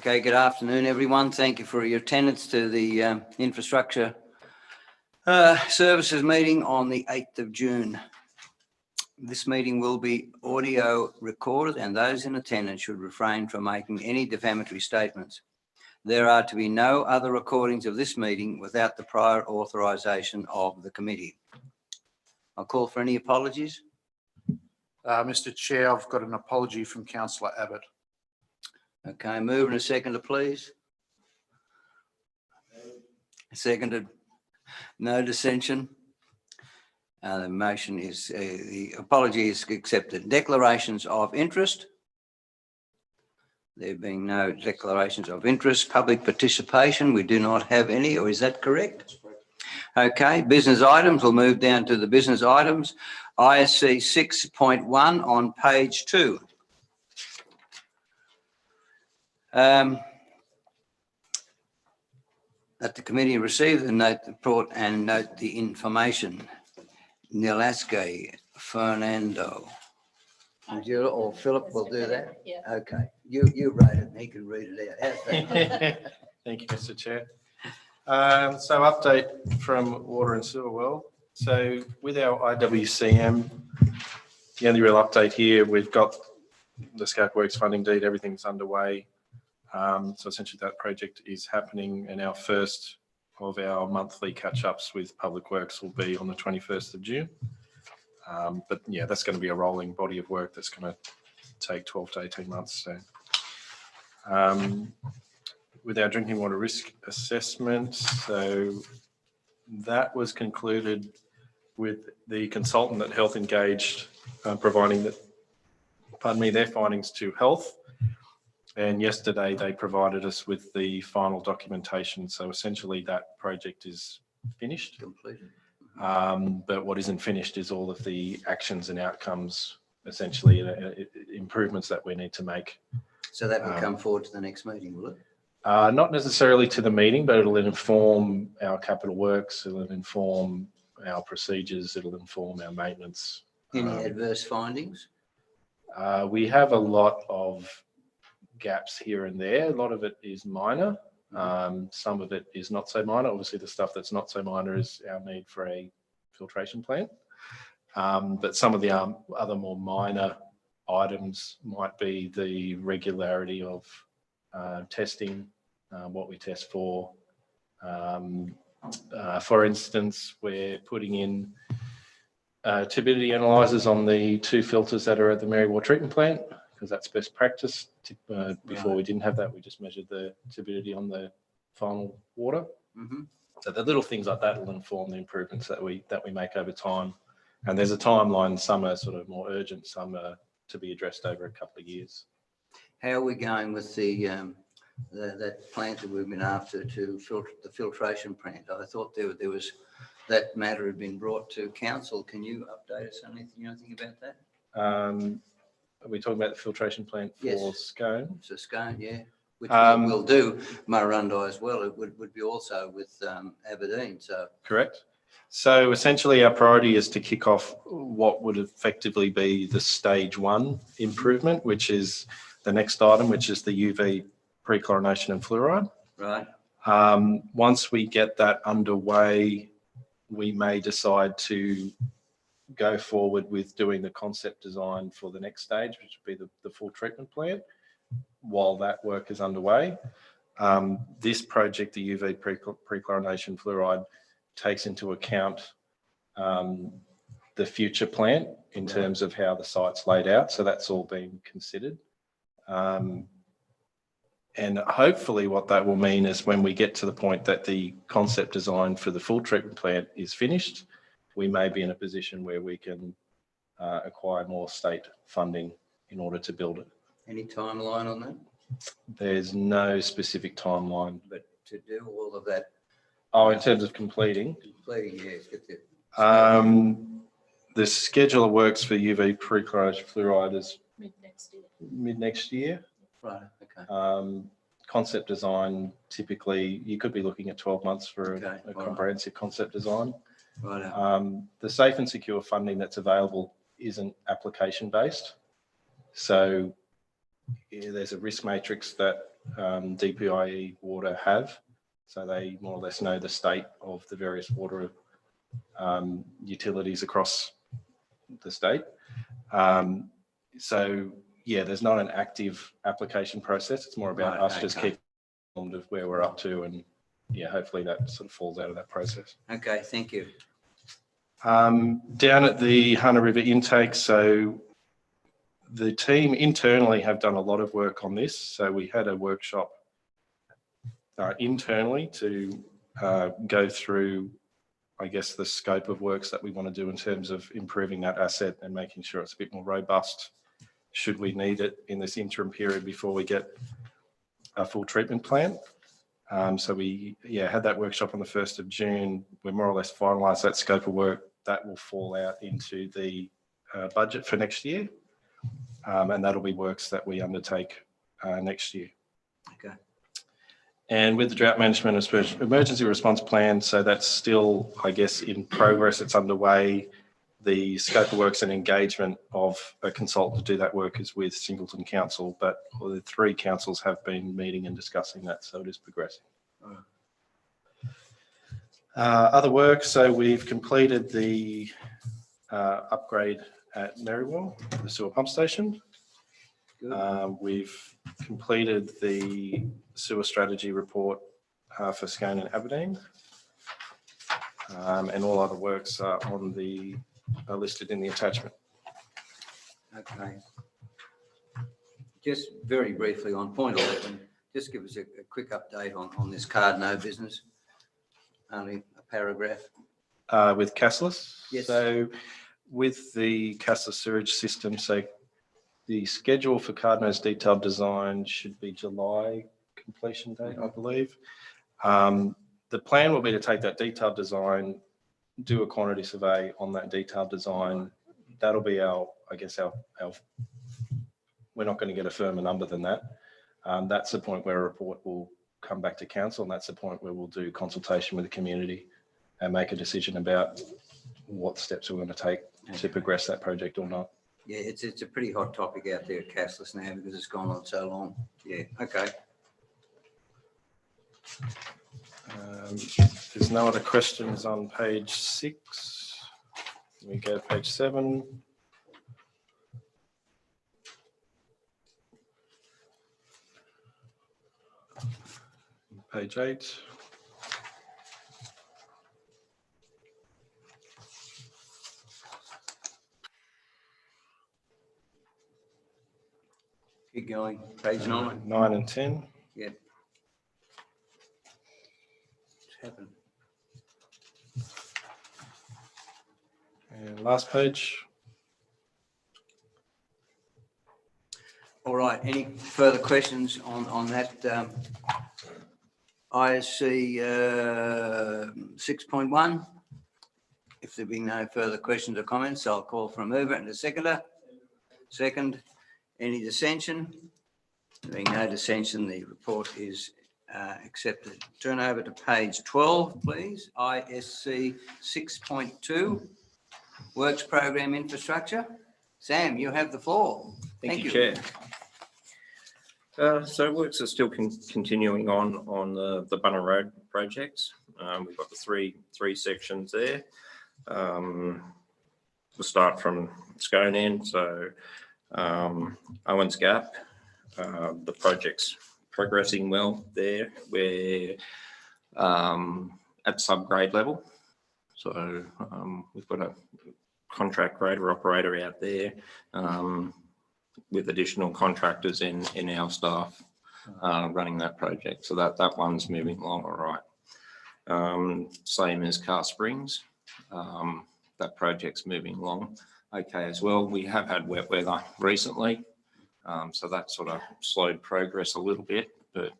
Okay, good afternoon, everyone. Thank you for your attendance to the infrastructure services meeting on the 8th of June. This meeting will be audio recorded and those in attendance should refrain from making any defamatory statements. There are to be no other recordings of this meeting without the prior authorisation of the committee. I'll call for any apologies. Mr. Chair, I've got an apology from Councillor Abbott. Okay, move and a seconder, please. Seconded. No dissension. The motion is, the apology is accepted. Declarations of interest. There being no declarations of interest. Public participation, we do not have any, or is that correct? Okay, business items. We'll move down to the business items. ISC 6.1 on page 2. That the committee receive the note report and note the information. Nilaske Fernando. You or Philip will do that? Yeah. Okay. You wrote it and he can read it out. How's that? Thank you, Mr. Chair. So update from Water and Silverworld. So with our IWCM, the only real update here, we've got the Scout Works funding deed, everything's underway. So essentially that project is happening and our first of our monthly catch-ups with Public Works will be on the 21st of June. But yeah, that's going to be a rolling body of work that's going to take 12 to 18 months. So with our drinking water risk assessment, so that was concluded with the consultant that Health engaged, providing that, their findings to Health. And yesterday they provided us with the final documentation. So essentially that project is finished. Completed. But what isn't finished is all of the actions and outcomes, essentially improvements that we need to make. So that will come forward to the next meeting, will it? Not necessarily to the meeting, but it'll inform our capital works, it'll inform our procedures, it'll inform our maintenance. Any adverse findings? We have a lot of gaps here and there. A lot of it is minor. Some of it is not so minor. Obviously, the stuff that's not so minor is our need for a filtration plant. But some of the other more minor items might be the regularity of testing, what we test for. For instance, we're putting in turbidity analyzers on the 2 filters that are at the Mirando treatment plant, because that's best practice. Before we didn't have that, we just measured the turbidity on the final water. Mm-hmm. So the little things like that will inform the improvements that we make over time. And there's a timeline. Some are sort of more urgent, some are to be addressed over a couple of years. How are we going with that plant that we've been after to filter the filtration plant? I thought there was that matter had been brought to council. Can you update us on anything about that? Are we talking about the filtration plant for Yes. Scone? So Scone, yeah, which we'll do Mirando as well. It would be also with Aberdeen. So Correct. So essentially our priority is to kick off what would effectively be the stage 1 improvement, which is the next item, which is the UV pre-chlorination and fluoride. right. Once we get that underway, we may decide to go forward with doing the concept design for the next stage, which would be the full treatment plant, while that work is underway. This project, the UV pre-chlorination fluoride, takes into account the future plant in terms of how the site's laid out. So that's all been considered. And hopefully what that will mean is when we get to the point that the concept design for the full treatment plant is finished, we may be in a position where we can acquire more state funding in order to build it. Any timeline on that? There's no specific timeline. But to do all of that, Oh, in terms of completing? yes, get the The schedule of works for UV pre-chlorination fluoride is Mid-next year. mid next year. right. Okay. Concept design, typically you could be looking at 12 months for a comprehensive concept design. Right. The safe and secure funding that's available isn't application based. So there's a risk matrix that DPIE Water have. So they more or less know the state of the various water utilities across the state. So yeah, there's not an active application process. It's more about us just keeping informed of where we're up to, and yeah, hopefully that sort of falls out of that process. Okay, thank you. Down at the Hunter River intake, so the team internally have done a lot of work on this. So we had a workshop internally to go through, I guess, the scope of works that we want to do in terms of improving that asset and making sure it's a bit more robust should we need it in this interim period before we get a full treatment plant. So we had that workshop on the 1st of June. We more or less finalised that scope of work. That will fall out into the budget for next year. And that'll be works that we undertake next year. Okay. And with the drought management emergency response plan, so that's still, I guess, in progress. It's underway. The scope of works and engagement of a consultant to do that work is with Singleton Council, but the 3 councils have been meeting and discussing that, so it is progressing. Other work, so we've completed the upgrade at Marywell, the sewer pump station. We've completed the sewer strategy report for Scone and Aberdeen. And all other works are listed in the attachment. Okay. Just very briefly on point 11, just give us a quick update on this card no business. Only a paragraph. With Cassilis? Yes. So with the Cassilis sewage system, so the schedule for Cardno's detailed design should be July completion date, I believe. The plan will be to take that detailed design, do a quantity survey on that detailed design. That'll be our we're not going to get a firmer number than that. That's the point where a report will come back to council, and that's the point where we'll do consultation with the community and make a decision about what steps we're going to take to progress that project or not. Yeah, it's a pretty hot topic out there at Cassilis now because it's gone on so long. Yeah, okay. There's no other questions on page 6. We go to page 7. Page 8. Keep going. Page 9. 9 and 10. Yeah. What's happened? And last page. All right. Any further questions on that? ISC 6.1. If there be no further questions or comments, I'll call for a mover and a seconder. Second. Any dissension? There being no dissension, the report is accepted. Turn over to page 12, please. ISC 6.2, Works Program Infrastructure. Sam, you have the floor. Thank you, Chair. So works are still continuing on the Bunner Road projects. We've got the three sections there. We'll start from Scone end. So Owens Gap, the project's progressing well there. We're at subgrade level. So we've got a contract grader operator out there with additional contractors in our staff running that project. So that one's moving along all right. Same as Car Springs. That project's moving along okay as well. We have had wet weather recently, so that sort of slowed progress a little bit, but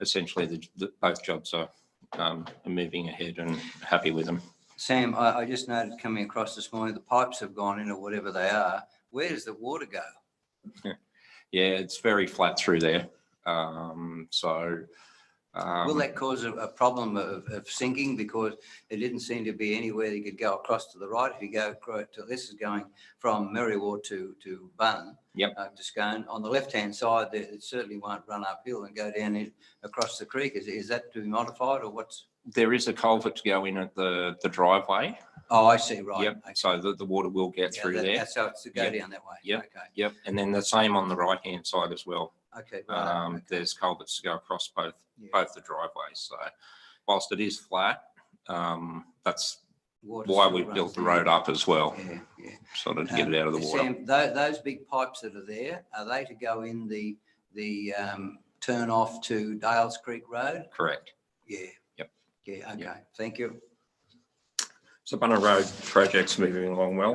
essentially both jobs are moving ahead and happy with them. Sam, I just noted coming across this morning, the pipes have gone in or whatever they are. Where does the water go? Yeah, it's very flat through there. So Will that cause a problem of sinking, because it didn't seem to be anywhere you could go across to the right? If you go to, this is going from Merriward to Bunn, Yep. to Scone. On the left-hand side, there, it certainly won't run uphill and go down across the creek. Is that to be modified, or what's? There is a culvert to go in at the driveway. Oh, I see, right. Yep. Okay. So the water will get through there. So it's to go Yep. down that way. Yep. Okay. Yep. And then the same on the right-hand side as well. Okay. Right. Okay. There's culverts to go across both Yeah. the driveways. So whilst it is flat, that's Water why still we runs built the down. road up as well, Yeah, yeah. sort of to get it out of the water. Sam, those big pipes that are there, are they to go in the turn off to Dales Creek Road? Correct. Yeah. Yep. Yeah, okay. Yep. Thank you. So Bunner Road project's moving along well.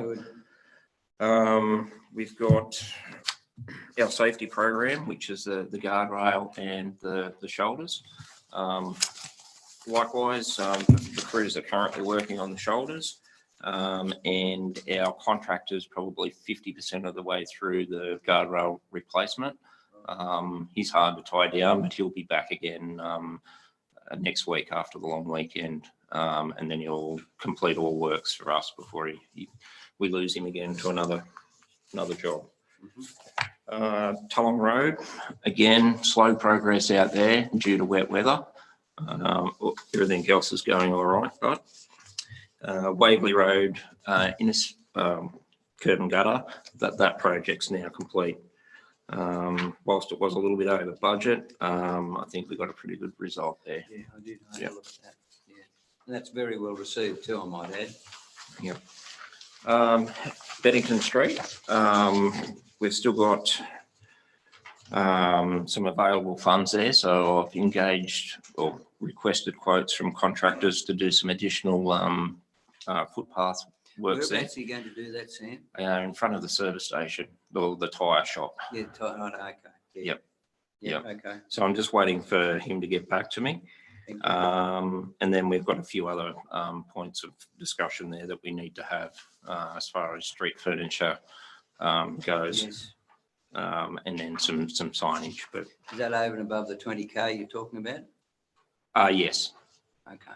Good. We've got our safety program, which is the guardrail and the shoulders. Likewise, the crews are currently working on the shoulders, and our contractor's probably 50% of the way through the guardrail replacement. He's hard to tie down, but he'll be back again next week after the long weekend, and then he'll complete all works for us before we lose him again to another job. Tullong Road, again, slow progress out there due to wet weather. Everything else is going all right, but Waverley Road, in a curb and gutter, that project's now complete. Whilst it was a little bit over budget, I think we got a pretty good result there. Yeah, I did. I had Yep. a look at that. Yeah. And that's very well received too, I might add. Yep. Beddington Street, we've still got some available funds there, so I've engaged or requested quotes from contractors to do some additional footpath works there. Whereabouts are you going to do that, Sam? In front of the service station, or the tyre shop. Yeah, right, okay. Yeah. Yep. Yeah, Yep. okay. So I'm just waiting for him to get back to me. Thank you. And then we've got a few other points of discussion there that we need to have as far as street furniture goes, Yes. and then some signage. But Is that over and above the 20K you're talking about? yes, Okay.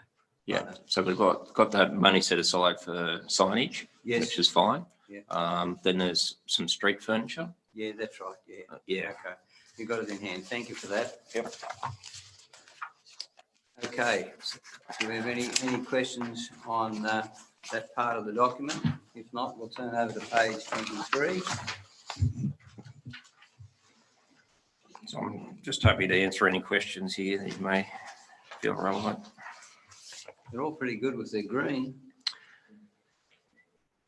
yeah. Righto. So we've got that money set aside for signage, Yes. which is fine. Yeah. Then there's some street furniture. Yeah, that's right. Yeah. Yeah. Okay. You got it in hand. Thank you for that. Yep. Okay. Do we have any questions on that part of the document? If not, we'll turn over to page 23. So I'm just happy to answer any questions here that you may feel relevant. They're all pretty good with their green.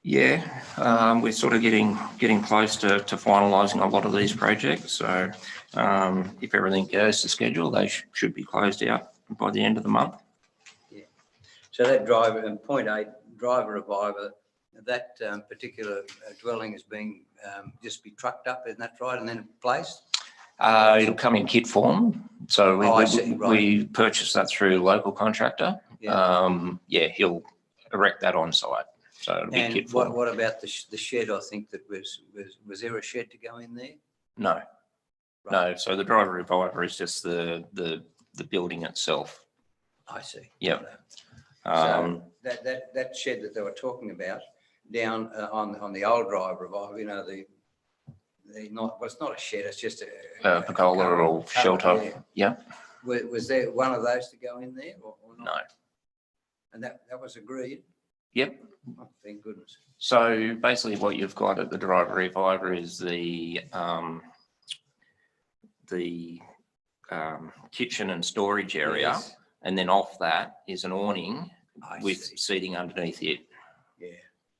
Yeah, we're sort of getting close to finalising a lot of these projects. So if everything goes to schedule, they should be closed out by the end of the month. Yeah. So that driver, and point 8, driver reviver, that particular dwelling is being just be trucked up, isn't that right? And then placed? It'll come in kit form. So I see, right. we purchased that through a local contractor. Yeah. He'll erect that on site. So it'll be And kit form. what about the shed? I think that was there a shed to go in there? No, Right. no. So the driver reviver is just the building itself. I see. Yep. So that shed that they were talking about down on the old driver reviver, you know, it's not a shed, it's just a pergola or shelter. Yeah. Yeah. Was there one of those to go in there or not? No. And that was agreed? Yep. Oh, thank goodness. So basically what you've got at the driver reviver is the kitchen and storage area. Yes. And then off that is an awning I with see. seating underneath it. Yeah.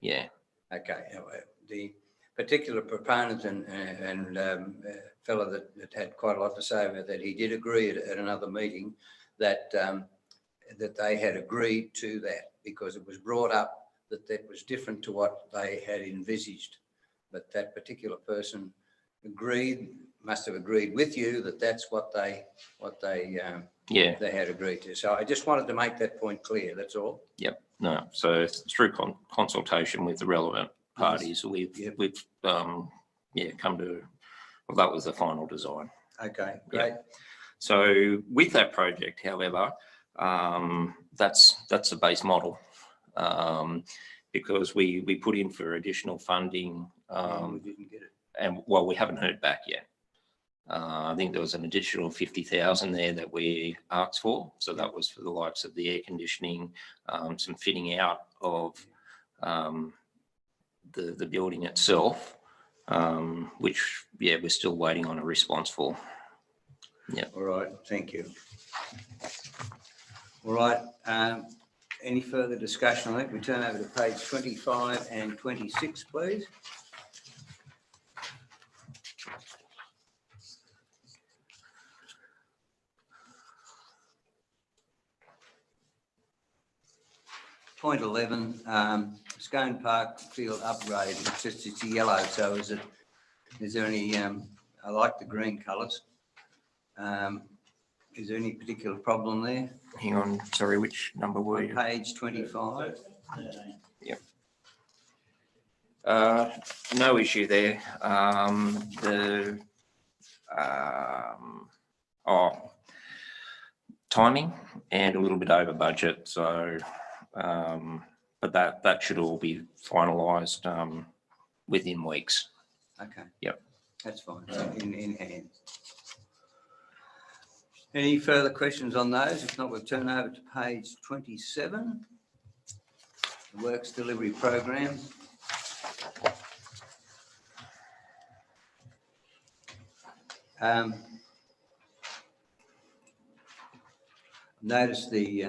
Yeah. Okay. The particular proponent and fellow that had quite a lot to say about that, he did agree at another meeting that that they had agreed to that because it was brought up that was different to what they had envisaged. But that particular person must have agreed with you that that's what they had agreed to. So I just wanted to make that point clear. That's all. Yep. No. So through consultation with the relevant parties, we've come to, well, that was the final design. Okay, great. So with that project, however, that's the base model, because we put in for additional funding, We didn't get it. and well, we haven't heard back yet. I think there was an additional 50,000 there that we asked for. So that was for the likes of the air conditioning, some fitting out of the building itself, which, yeah, we're still waiting on a response for. Yeah. All right, thank you. All right, any further discussion on it? We turn over to page 25 and 26, please. Point 11, Scone Park Field upgrade. It's yellow, so is there any, I like the green colours. Is there any particular problem there? Hang on, sorry, which number were On you? page 25? Yep. No issue there. Timing and a little bit over budget. So, but that should all be finalised within weeks. Okay. Yep. That's fine, in hand. Any further questions on those? If not, we'll turn over to page 27, the Works Delivery Program. Notice the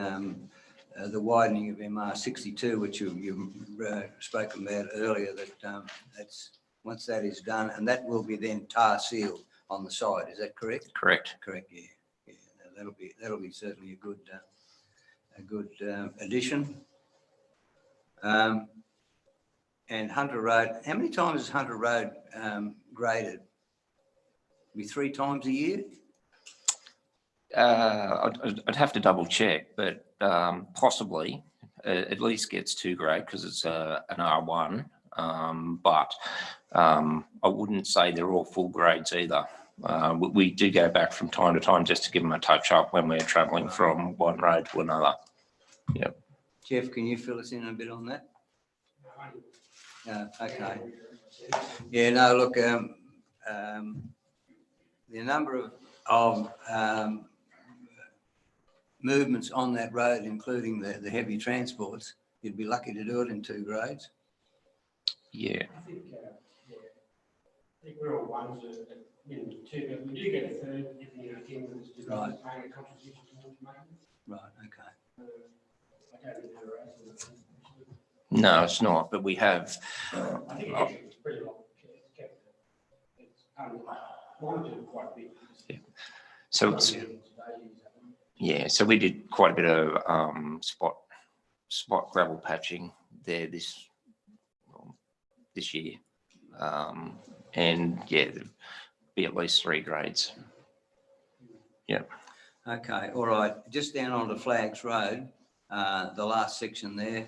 widening of MR 62, which you've spoken about earlier, that that's once that is done, and that will be then tar sealed on the side. Is that correct? Correct. Correct. Yeah. That'll be certainly a good addition. And Hunter Road. How many times is Hunter Road graded? Be 3 times a year? I'd have to double check, but possibly at least gets 2 grade because it's an R1. But I wouldn't say they're all full grades either. We do go back from time to time just to give them a touch up when we're travelling from one road to another. Yep. Jeff, can you fill us in a bit on that? Okay. Yeah, no, look, the number of movements on that road, including the heavy transports, you'd be lucky to do it in 2 grades. Yeah. I think we're all ones that minimum 2, but we do get a third if again with this development paying a contribution towards maintenance. Right, okay. I don't think they're right. No, it's not, but we have. I think it's pretty long. It's monitored quite a bit. Yeah. So it's, yeah, so we did quite a bit of spot gravel patching there this year, and yeah, there'd be at least 3 grades. Yeah. Okay, all right. Just down onto Flags Road, the last section there,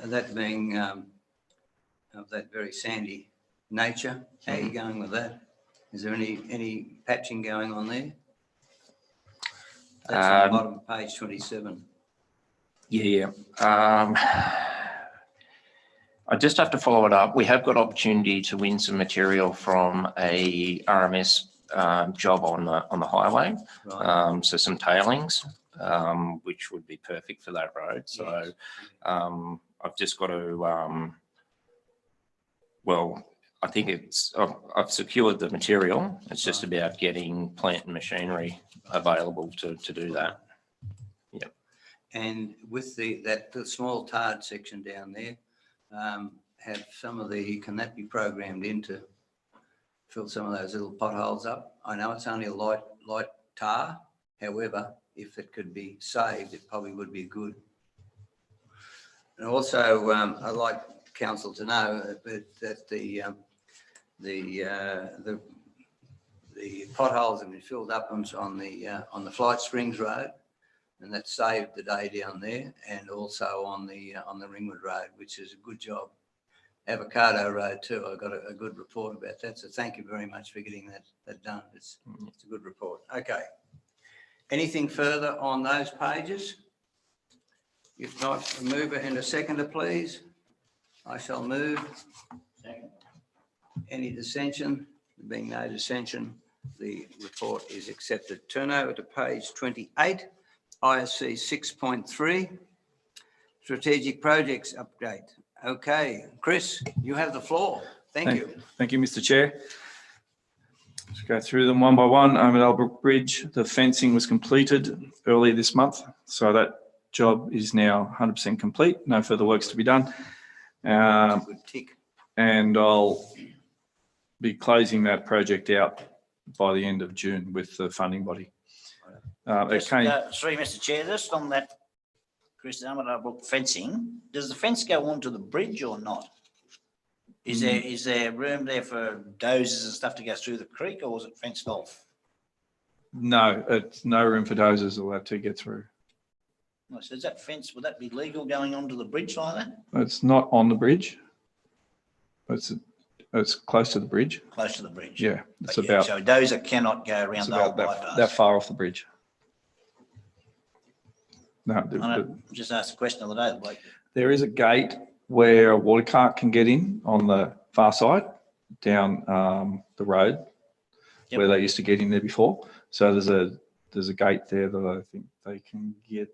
that being of that very sandy nature. How are you going with that? Is there any patching going on there? That's on the bottom of page 27. Yeah. I just have to follow it up. We have got opportunity to win some material from a RMS job on the highway. Right. So some tailings, which would be perfect for that road. So Yes. I've just got to, well, I think I've secured the material. It's just about getting plant and machinery available to do that. Yep. And with the small tarred section down there, can that be programmed in to fill some of those little potholes up? I know it's only a light tar. However, if it could be saved, it probably would be good. And also, I'd like council to know that the potholes have been filled up on the Flight Springs Road, and that saved the day down there, and also on the Ringwood Road, which is a good job. Avocado Road too. I got a good report about that. So thank you very much for getting that done. It's a good report. Okay. Anything further on those pages? If not, a mover and a seconder, please. I shall move. Any dissension? There being no dissension, the report is accepted. Turn over to page 28, ISC 6.3, Strategic Projects Update. Okay, Chris, you have the floor. Thank you. Thank you, Mr. Chair. Let's go through them one by one. At Albrook Bridge, the fencing was completed earlier this month, so that job is now 100% complete. No further works to be done. Good tick. And I'll be closing that project out by the end of June with the funding body. Sorry, Mr. Chair, just on that, Chris, Albrook fencing, does the fence go onto the bridge or not? Is there room there for dozers and stuff to go through the creek, or was it fenced off? No, it's no room for dozers allowed to get through. So is that fence, would that be legal going onto the bridge like that? It's not on the bridge. It's close to the bridge. Close to the bridge? Yeah, it's But about, so a dozer cannot go around it's the whole about bypass? that far off the bridge. No, I just asked a question the other day, the bloke. there is a gate where a water cart can get in on the far side down the road Yep. where they used to get in there before. So there's a gate there that I think they can get.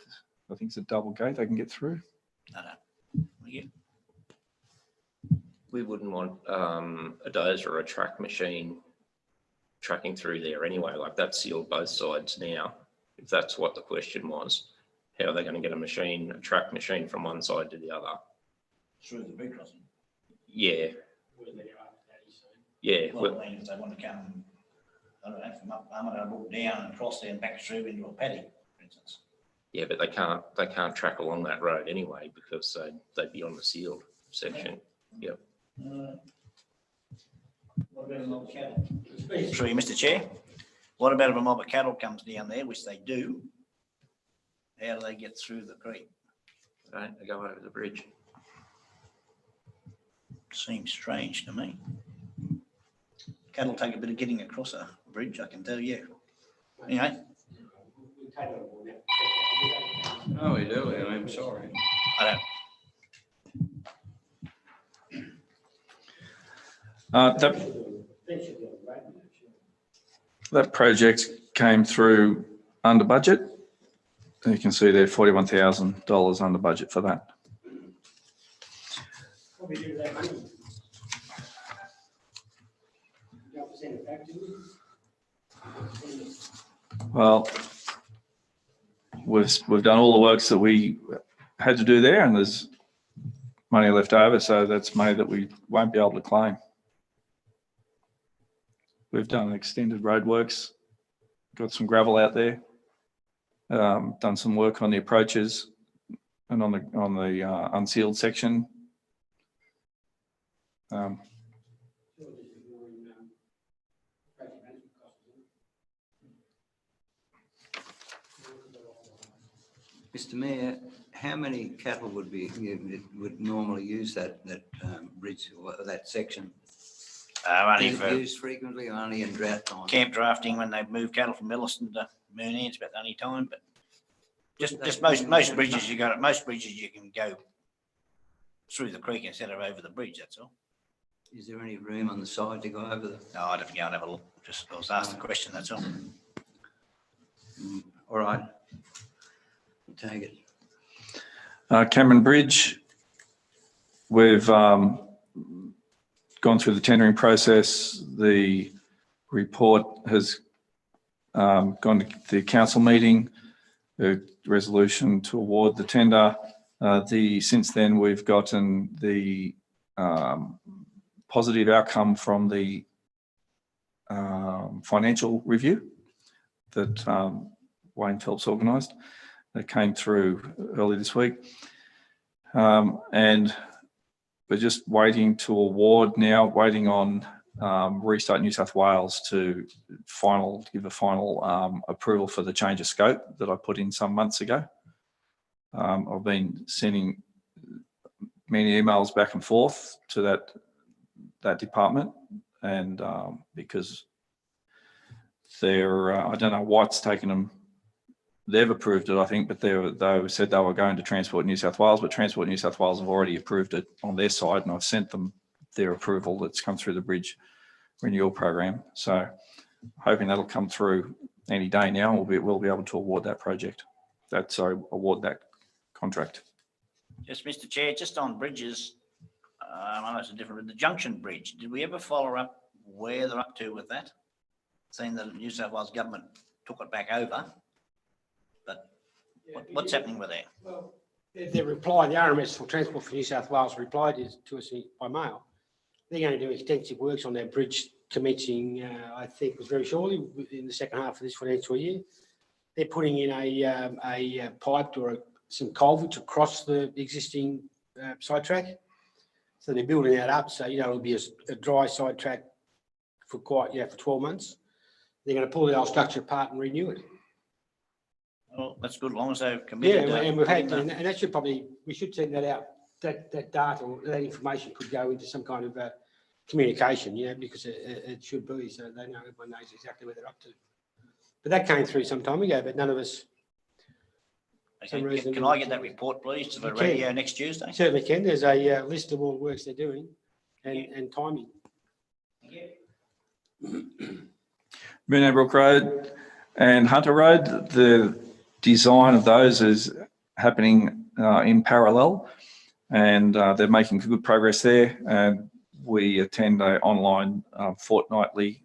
I think it's a double gate they can get through. No. Yeah. We wouldn't want a dozer or a track machine tracking through there anyway. Like, that's sealed both sides now. If that's what the question was, how are they going to get a track machine from one side to the other? Through the bridge crossing? Yeah, Whether they're after that, he's saying. yeah. Well, I mean, if they want to come, I don't know, from up Mirando down and across there and back through into a paddy, for instance. Yeah, but they can't track along that road anyway, because they'd be on the sealed section. Yep. What about a mob of cattle? Through you, Mr. Chair. What about if a mob of cattle comes down there, which they do? How do they get through the creek? They go over the bridge. Seems strange to me. Cattle take a bit of getting across a bridge, I can tell you. Anyway, We'll take it on board now. Oh, we do. I'm sorry. I don't. That Fence should be on the road, no, sure. that project came through under budget. You can see there $41,000 under budget for that. What we do with that money? You have to send it back to them? Well, we've done all the works that we had to do there, and there's money left over, so that's money that we won't be able to claim. We've done extended roadworks, got some gravel out there, done some work on the approaches and on the unsealed section. Sure, this is ignoring, project management costs, isn't it? Mr. Mayor, how many cattle would normally use that bridge or that section? Only Is it for used frequently or only in drought time? camp drafting when they move cattle from Elliston to Moonee, it's about the only time, but just most bridges most bridges you can go through the creek instead of over the bridge, that's all. Is there any room on the side to go over the? No, I'd have to go and have a look. I was asked the question, that's all. All right. We'll take it. Cameron Bridge, we've gone through the tendering process. The report has gone to the council meeting, the resolution to award the tender. Since then, we've gotten the positive outcome from the financial review that Wayne Phelps organised. That came through early this week. And we're just waiting to award now, waiting on Restart New South Wales to give a final approval for the change of scope that I put in some months ago. I've been sending many emails back and forth to that department, and because they're, I don't know what's taken them they've approved it, I think, but they said they were going to Transport New South Wales, but Transport New South Wales have already approved it on their side, and I've sent them their approval that's come through the bridge renewal program. So hoping that'll come through any day now. We'll be able to award that project. Award that contract. Yes, Mr Chair, just on bridges, I know it's a different, the Junction Bridge, did we ever follow up where they're up to with that? Seeing that the New South Wales government took it back over, but what's happening with that? Well, the reply, the RMS for Transport for New South Wales replied to us by mail. They're going to do extensive works on that bridge commencing, I think, was very shortly in the second half of this financial year. They're putting in a pipe or some culverts across the existing sidetrack. So they're building that up. So, it'll be a dry sidetrack for for 12 months. They're going to pull the old structure apart and renew it. Well, that's good, as long as they've committed. Yeah, and we've had, and that should we should send that out. That data or that information could go into some kind of communication, because it should be, so they know, everyone knows exactly where they're up to. But that came through some time ago, but none of us. Okay. Can I get that report, please, to the radio next Tuesday? Certainly can. There's a list of all the works they're doing and timing. Mirando Brook Road and Hunter Road, the design of those is happening in parallel, and they're making good progress there. And we attend an online fortnightly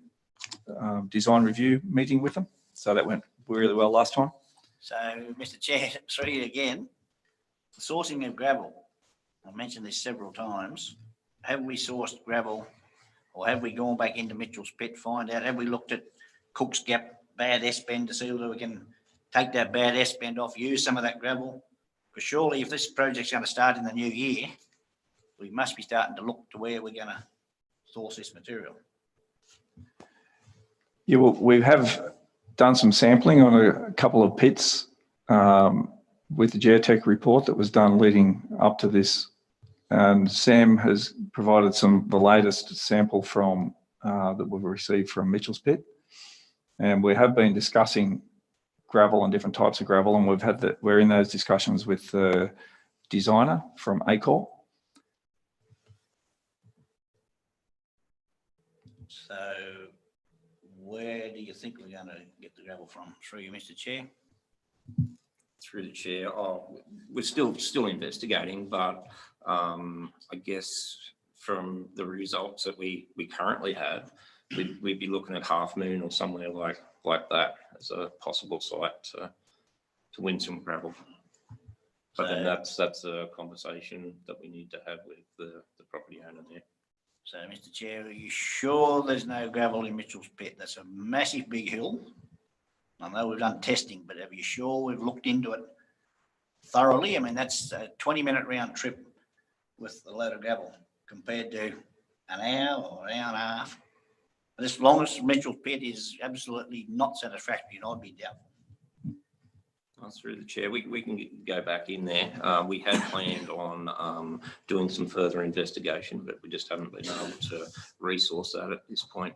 design review meeting with them. So that went really well last time. So, Mr Chair, through you again, the sourcing of gravel. I've mentioned this several times. Have we sourced gravel, or have we gone back into Mitchell's Pit, find out, have we looked at Cook's Gap, bad S-bend, to see whether we can take that bad S-bend off, use some of that gravel? Because surely if this project's going to start in the new year, we must be starting to look to where we're going to source this material. Yeah, well, we have done some sampling on a couple of pits with the geotech report that was done leading up to this. And Sam has provided the latest sample from that we've received from Mitchell's Pit. And we have been discussing gravel and different types of gravel, and we're in those discussions with the designer from Acor. So where do you think we're going to get the gravel from? Through you, Mr Chair. Through the chair, we're still investigating, but I guess from the results that we currently have, we'd be looking at Half Moon or somewhere like that as a possible site to win some gravel. But then that's a conversation that we need to have with the property owner there. So, Mr Chair, are you sure there's no gravel in Mitchell's Pit? That's a massive big hill. I know we've done testing, but are you sure we've looked into it thoroughly? I mean, that's a 20-minute round trip with a load of gravel compared to an hour or an hour and a half. But as long as Mitchell's Pit is absolutely not satisfactory, I'd be doubtful. Through the chair, we can go back in there. We had planned on doing some further investigation, but we just haven't been able to resource that at this point.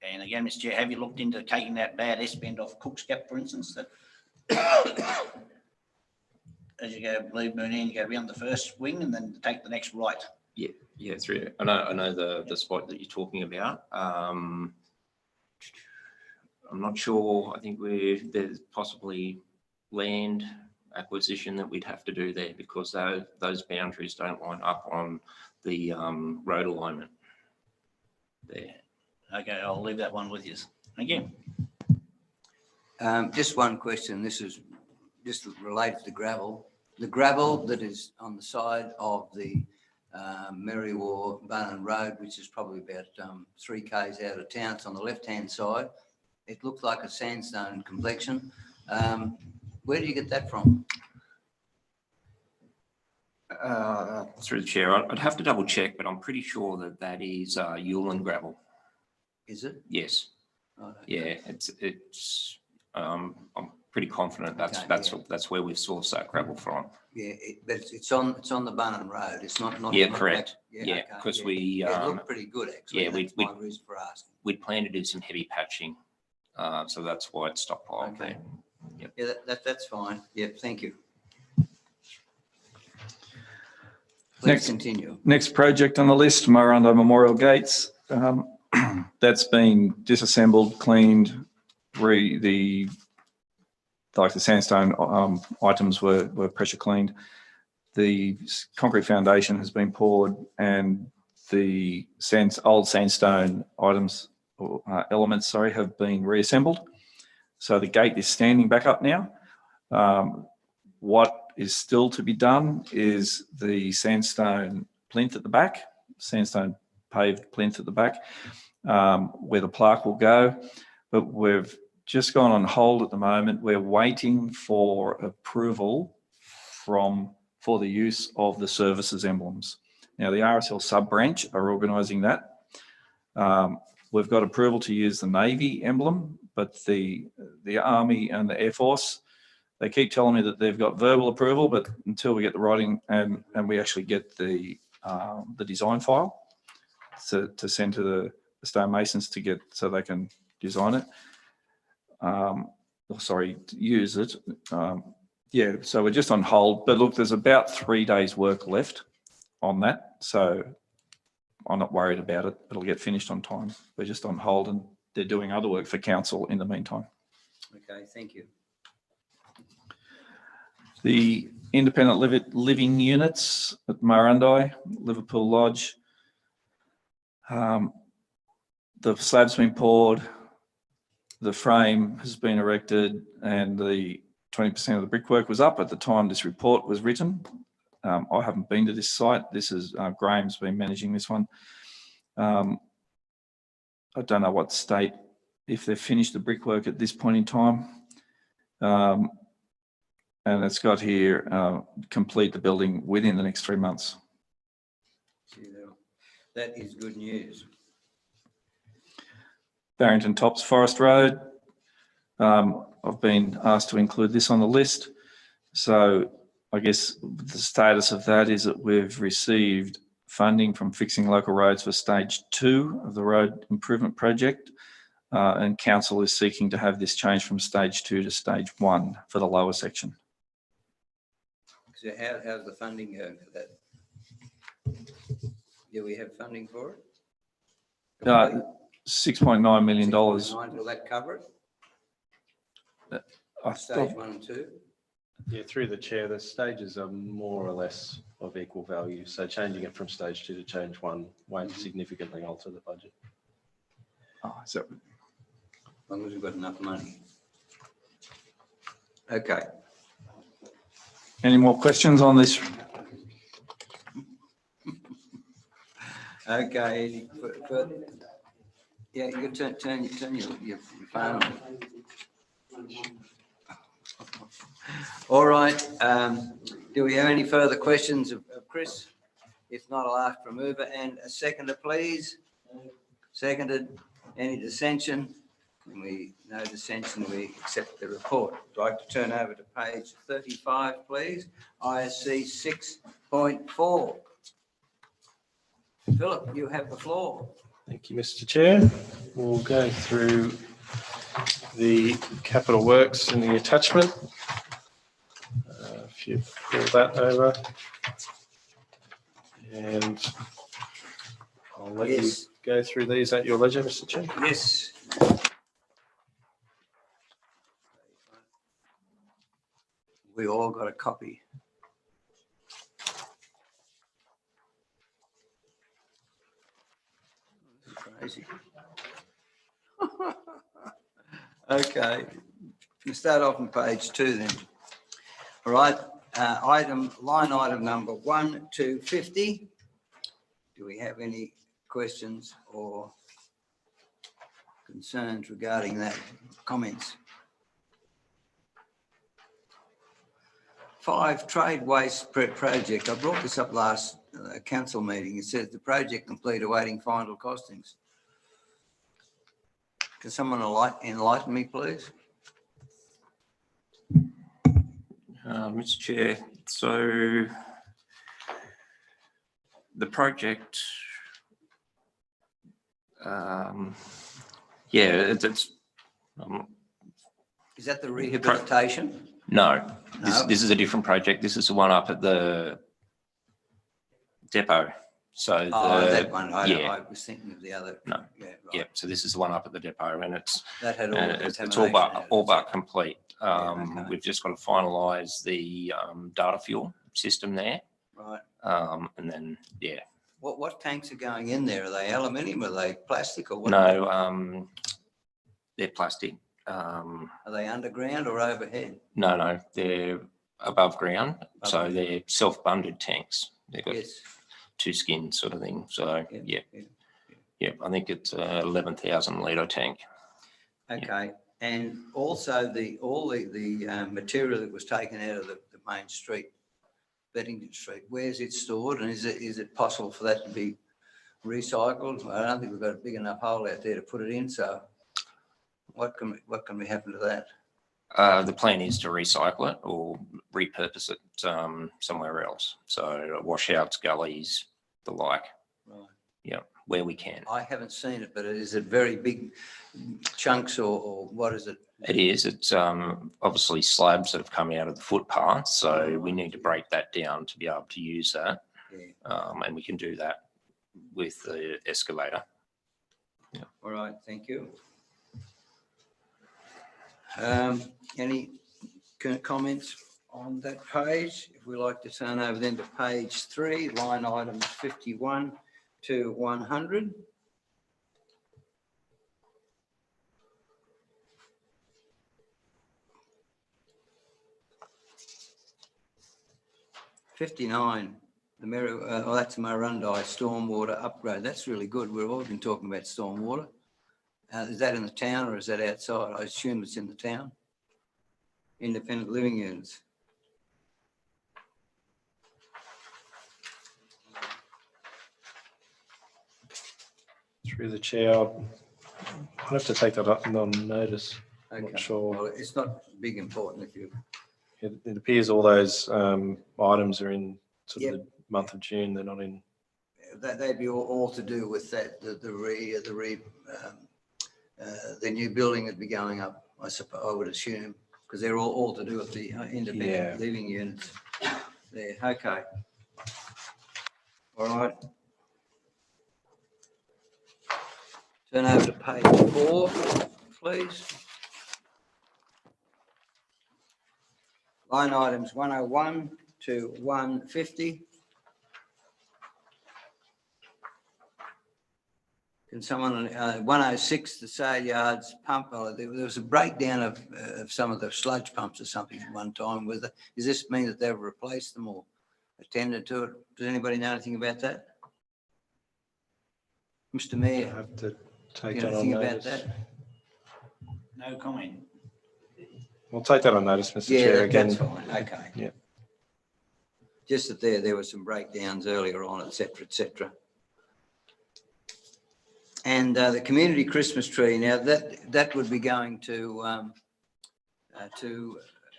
And again, Mr Chair, have you looked into taking that bad S-bend off Cook's Gap, for instance? That as you go Blue Moon in, you go around the first wing and then take the next right. Yeah, through. I know the spot that you're talking about. I'm not sure. I think there's possibly land acquisition that we'd have to do there, because those boundaries don't line up on the road alignment there. Okay, I'll leave that one with you. Thank you. Just one question. This is just related to gravel. The gravel that is on the side of the Merriwar-Bunnan Road, which is probably about 3 k's out of town, it's on the left-hand side. It looks like a sandstone complexion. Where do you get that from? Through the chair, I'd have to double check, but I'm pretty sure that is Yulin gravel. Is it? Yes. Oh, okay. Yeah, it's. I'm pretty confident that's where we've sourced that gravel from. Yeah, but it's on the Bunnan Road. It's not. Yeah, not correct. Like, Yeah, because we. it looked pretty good actually. Yeah, that's my reason for asking. We'd planned to do some heavy patching So that's why it's stockpiled Okay. there. Yeah, that's fine. Yep, thank you. Please Next. continue. Next project on the list, Mirando Memorial Gates. That's been disassembled, cleaned, the sandstone items were pressure cleaned. The concrete foundation has been poured and the old sandstone items or elements, sorry, have been reassembled. So the gate is standing back up now. What is still to be done is the sandstone plinth at the back, sandstone paved plinth at the back, where the plaque will go. But we've just gone on hold at the moment. We're waiting for approval for the use of the services emblems. Now, the RSL sub-branch are organising that. We've got approval to use the Navy emblem, but the Army and the Air Force, they keep telling me that they've got verbal approval, but until we get the writing and we actually get the design file to send to the stonemasons to get so they can design it. Use it. Yeah, so we're just on hold. But look, there's about 3 days work left on that. So I'm not worried about it. It'll get finished on time. We're just on hold and they're doing other work for council in the meantime. Okay, thank you. The independent living units at Mirando, Liverpool Lodge. The slab's been poured, the frame has been erected, and the 20% of the brickwork was up at the time this report was written. I haven't been to this site. This is Graham's been managing this one. I don't know what state, if they've finished the brickwork at this point in time. And it's got here, complete the building within the next 3 months. That is good news. Barrington Tops Forest Road. I've been asked to include this on the list. So I guess the status of that is that we've received funding from Fixing Local Roads for stage 2 of the road improvement project. And council is seeking to have this changed from stage 2 to stage 1 for the lower section. So how's the funding going for that? Do we have funding for it? $6.9 million. Will that cover it? Stage 1 and 2? Yeah, through the chair, the stages are more or less of equal value. So changing it from stage 2 to change 1 won't significantly alter the budget. Oh, is that... As long as we've got enough money. Okay. Any more questions on this? Okay. Yeah, you can turn your phone on. All right. Do we have any further questions of Chris? If not, I'll ask for a mover and a seconder, please. Seconded. Any dissension? No dissension, we accept the report. I'd like to turn over to page 35, please. ISC 6.4. Philip, you have the floor. Thank you, Mr. Chair. We'll go through the capital works in the attachment. If you pull that over, and I'll let you go through these at your leisure, Mr. Chair. Yes. We all got a copy. Crazy. Okay, we'll start off on page 2 then. All right, line item number 1 to 50. Do we have any questions or concerns regarding that? Comments? 5, trade waste project. I brought this up last council meeting. It says the project complete awaiting final costings. Can someone enlighten me, please? Mr. Chair, so the project, it's Is that the rehabilitation? No, this, No. this is a different project. This is the one up at the depot. So Oh, that one. yeah. I was thinking of the other. No. Yeah, right. Yeah, so this is the one up at the depot, and it's That had all the it's all contamination in it, but etc. complete. okay. We've just got to finalise the data fuel system there, Right. and then yeah. What tanks are going in there? Are they aluminium? Are they plastic or what? No, they're plastic. Are they underground or overhead? No, they're above ground, so Above. they're self-bunded tanks. They've got Yes. two skins, sort of thing. So Yeah, yeah, I think it's 11,000 litre tank. Okay. And also all the material that was taken out of the main street, Beddington Street, where's it stored, and is it possible for that to be recycled? I don't think we've got a big enough hole out there to put it in. So what can we happen to that? The plan is to recycle it or repurpose it somewhere else. So washouts, gullies, the like. Right. Yeah, where we can. I haven't seen it, but is it very big chunks or what is it? It is. It's obviously slabs that have come out of the footpath. So we need to break that down to be able to use that. Yeah. And we can do that with the excavator. Yeah. All right. Thank you. Any comments on that page? If we like to turn over then to page 3, line items 51 to 100. $59, the that's Mirando stormwater upgrade. That's really good. We've all been talking about stormwater. Is that in the town or is that outside? I assume it's in the town. Independent living units. Through the chair, I'll have to take that up on notice. I'm Okay. not sure. Well, it's not big important if you. It appears all those items are in sort of Yep. the month of June. They're not in. They'd be all to do with that. The new building would be going up. I suppose I would assume because they're all to do with the independent living units. There. Okay. All right. Turn over to page 4, please. Line items 101 to 150. Can someone, 106, the sale yards pump, there was a breakdown of some of the sludge pumps or something at one time. Does this mean that they've replaced them or attended to it? Does anybody know anything about that? Mr. I Mayor, have to do take you that know on anything about notice. that? No comment. We'll take that on notice, Mr. Yeah, Chair. that's Again, fine, okay. Yeah. Just that there were some breakdowns earlier on, et cetera, et cetera. And the community Christmas tree, now that would be going to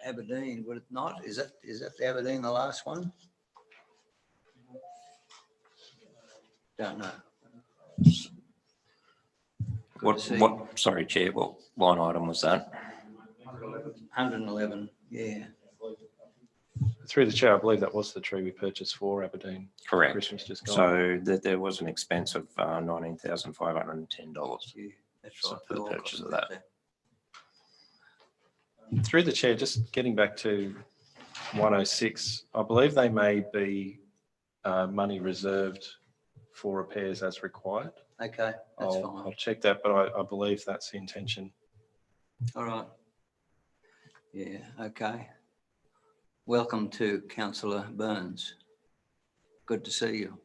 Aberdeen, would it not? Is that the Aberdeen, the last one? Don't know. Sorry, Chair, what line item was that? 111, yeah. through the chair, I believe that was the tree we purchased for Aberdeen. Correct. Christmas just gone. So there was an expense of $19,510. Yeah, that's So right. for the All purchase costs of that. Through the chair, just getting back to 106, I believe they may be money reserved for repairs as required. Okay, that's I'll fine. check that, but I believe that's the intention. All right. Yeah, okay. Welcome to Councillor Burns. Good to see you.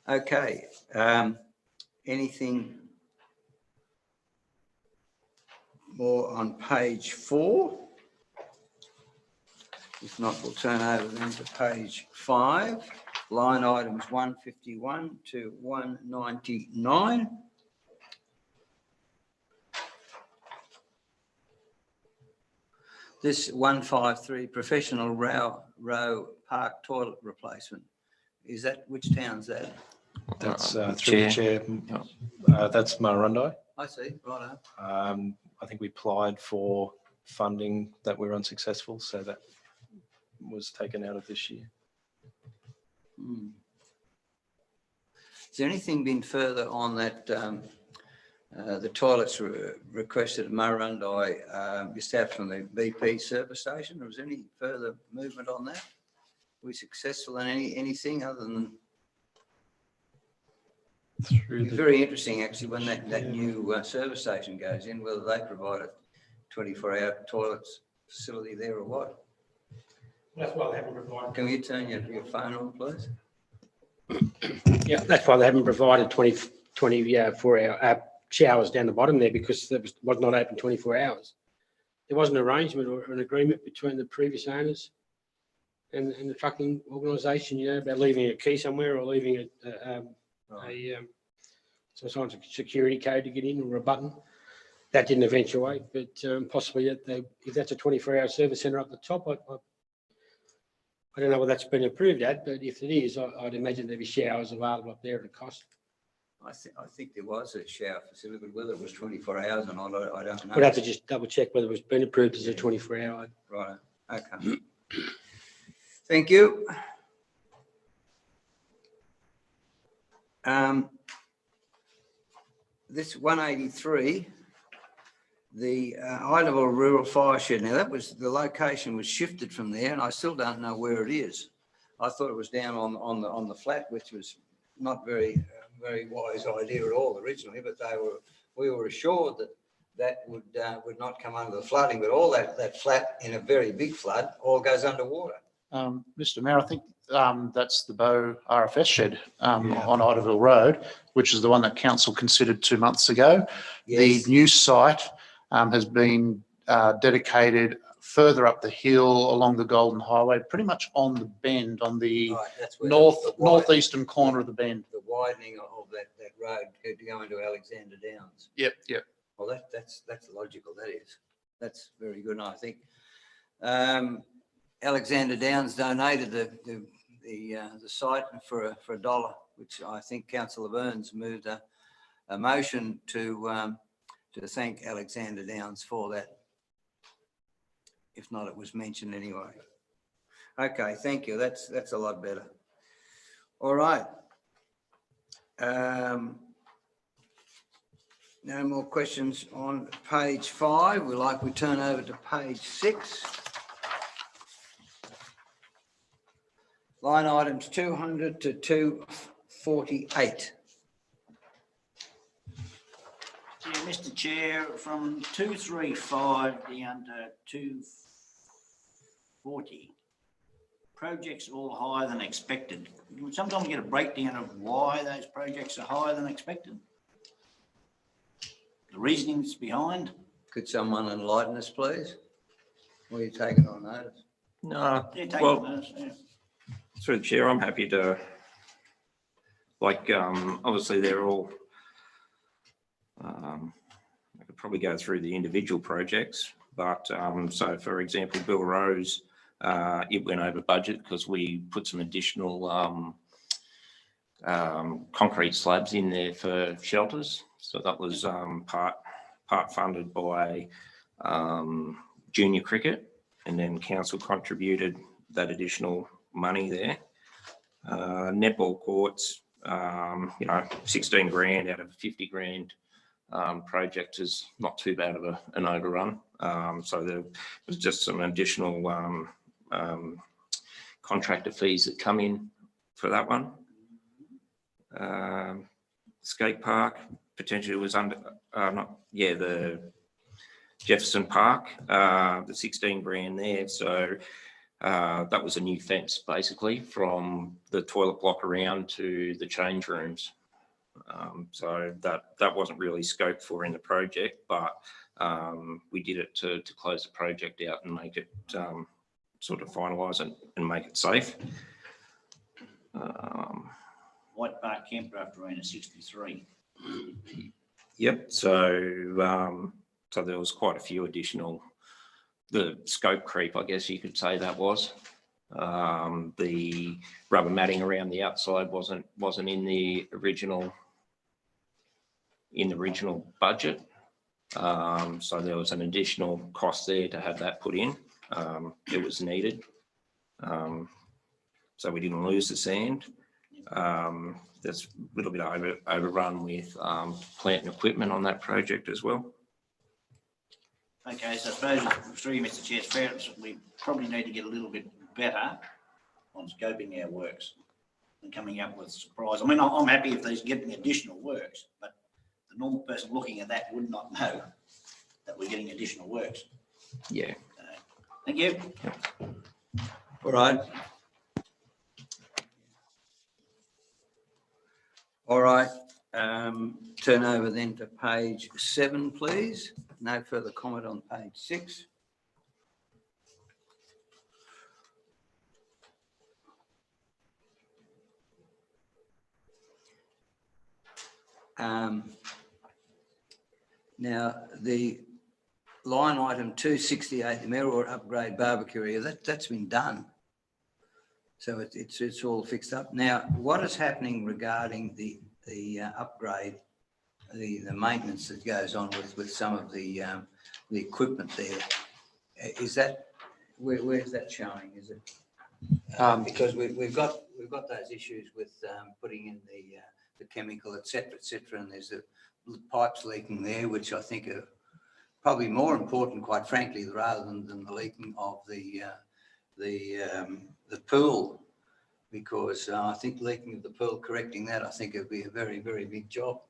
Okay, anything more on page 4? If not, we'll turn over then to page 5, line items 151 to 199. This 153 professional row park toilet replacement, is that, which town's that? That's through Chair. the chair. That's Mirando. I see, right. I think we applied for funding that were unsuccessful, so that was taken out of this year. Has there anything been further on that, the toilets requested at Mirando, just out from the BP service station? Or was there any further movement on that? Were we successful in anything other than? Through It's the, very interesting actually when that new service station goes in, whether they provide a 24-hour toilets facility there or what. That's why they haven't provided. Can you turn your phone on, please? Yeah, that's why they haven't provided 24-hour showers down the bottom there, because it was not open 24 hours. There was an arrangement or an agreement between the previous owners and the trucking organisation, you know, about leaving a key somewhere or leaving some sort of security code to get in or a button. That didn't eventuate, but possibly if that's a 24-hour service centre up the top, I don't know whether that's been approved at, but if it is, I'd imagine there'd be showers available up there at a cost. I think there was a shower facility, but whether it was 24 hours or not, I don't know. We'd have to just double check whether it's been approved as a 24-hour. Right, okay. Thank you. This 183, the Idaho Rural Fire Shed. Now the location was shifted from there, and I still don't know where it is. I thought it was down on the flat, which was not very wise idea at all originally, but we were assured that would not come under the flooding, but all that flat in a very big flood all goes underwater. Mr. Mayor, I think that's the Bow RFS shed on Idaville Road, which is the one that council considered 2 months ago. Yes. The new site has been dedicated further up the hill along the Golden Highway, pretty much on the bend, on the Right, that's where northeastern corner of the bend. the widening of that road to go into Alexander Downs. Yep. Well, that's logical. That is. That's very good. And I think Alexander Downs donated the site for $1, which I think Councillor Burns moved a motion to thank Alexander Downs for that. If not, it was mentioned anyway. Okay, thank you. That's a lot better. All right. No more questions on page 5. We turn over to page 6. Line items 200 to 248. Mr. Chair, from 235 down to 240, projects all higher than expected. Sometimes we get a breakdown of why those projects are higher than expected. The reasonings behind. Could someone enlighten us, please? Or you take it on notice? No, Yeah, take well, notice, yeah. through the chair, I'm happy to, obviously they're all, I could probably go through the individual projects, but so for example, Bill Rose, it went over budget because we put some additional concrete slabs in there for shelters. So that was part funded by junior cricket, and then council contributed that additional money there. Netball courts, 16 grand out of a 50 grand project is not too bad of an overrun. So there was just some additional contractor fees that come in for that one. Skate park potentially was the Jefferson Park, the 16 grand there. So that was a new fence basically from the toilet block around to the change rooms. So that wasn't really scoped for in the project, but we did it to close the project out and make it sort of finalise it and make it safe. White Park Campcraft Arena 63. Yep. So so there was quite a few additional, the scope creep, I guess you could say that was. The rubber matting around the outside wasn't in the original budget. So there was an additional cost there to have that put in. It was needed. So we didn't lose the sand. There's a little bit overrun with plant and equipment on that project as well. Okay, so I suppose through you, Mr. Chair, it's fair, we probably need to get a little bit better on scoping our works and coming up with surprise. I mean, I'm happy if they're getting additional works, but the normal person looking at that would not know that we're getting additional works. Yeah. Thank you. All right. All right. Turn over then to page 7, please. No further comment on page 6. Now, the line item 268, the Mirror upgrade barbecue area, that's been done. So it's all fixed up. Now, what is happening regarding the upgrade, the maintenance that goes on with some of the equipment there? Is that where's that showing? Is it because we've got those issues with putting in the chemical, etc., and there's the pipes leaking there, which I think are probably more important, quite frankly, rather than the leaking of the pool, because I think leaking of the pool, correcting that, I think it'd be a very, very big job.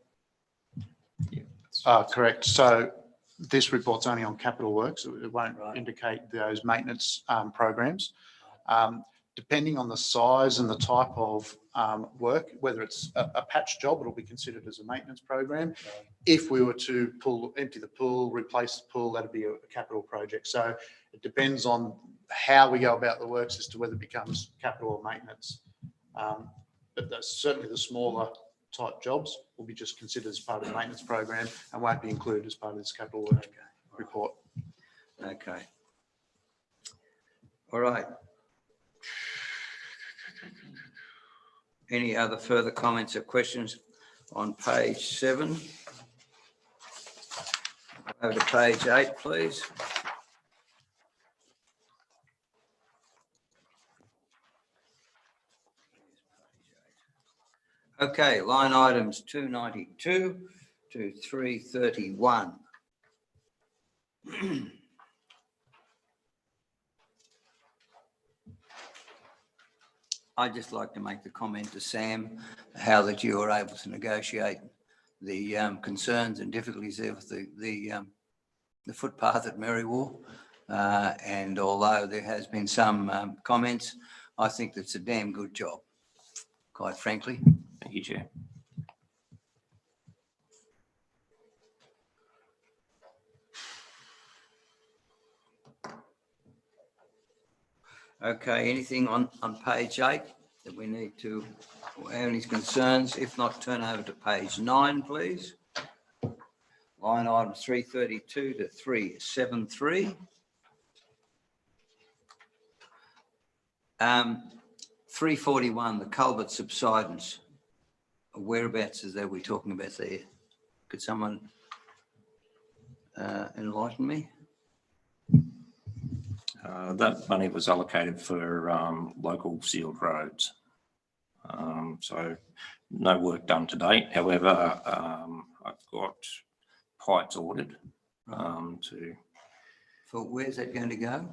Correct. So this report's only on capital works. It won't indicate those maintenance programs. Depending on the size and the type of work, whether it's a patch job, it'll be considered as a maintenance program. If we were to empty the pool, replace the pool, that'd be a capital project. So it depends on how we go about the works as to whether it becomes capital or maintenance. But that's certainly the smaller type jobs will be just considered as part of the maintenance program and won't be included as part of this capital work report. Okay. All right. Any other further comments or questions on page 7? Over to page 8, please. Okay, line items 292 to 331. I'd just like to make the comment to Sam, how that you were able to negotiate the concerns and difficulties there with the footpath at Merriwall. And although there has been some comments, I think that's a damn good job, quite frankly. Thank you, Chair. Okay, anything on page 8 that we need to have any concerns? If not, turn over to page 9, please. Line items 332 to 373. 341, the culvert subsidence. Whereabouts is that we're talking about there? Could someone enlighten me? That money was allocated for local sealed roads. So no work done to date. However, I've got pipes ordered to. For where's that going to go?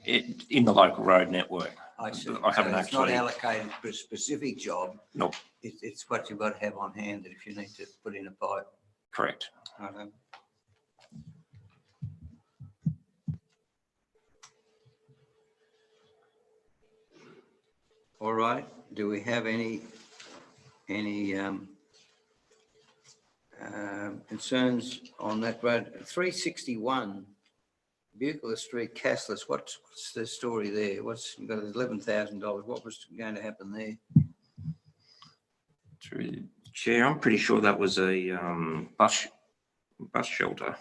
In the local road network. I see. I haven't it's not actually allocated for a specific job. Nope. It's what you've got to have on hand that if you need to put in a pipe. Correct. Okay. All right. Do we have any concerns on that road? 361, Bucla Street, Castless. What's the story there? You've got $11,000. What was going to happen there? Through the Chair, I'm pretty sure that was a bus shelter.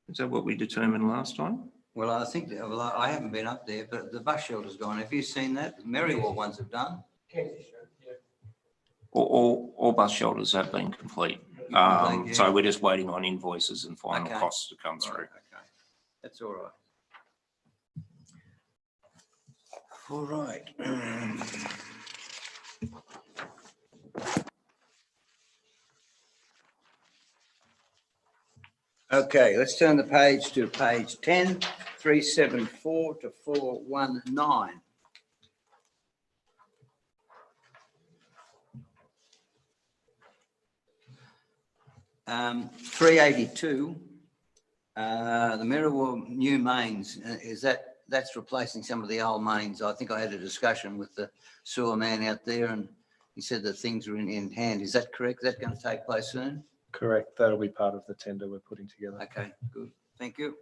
Is that what we determined last time? Well, I think, well, I haven't been up there, but the bus shelter's gone. Have you seen that? Merriwell ones have done. All bus shelters have been complete. Yeah. So we're just waiting on invoices and final Okay. costs to come through. Right, okay. That's all right. All right. Okay, let's turn the page to page 10, 374 to 419. Um, 382, the Mirrorwell new mains, that's replacing some of the old mains. I think I had a discussion with the sewer man out there and he said that things are in hand. Is that correct? Is that going to take place soon? Correct. That'll be part of the tender we're putting together. Okay, good. Thank you.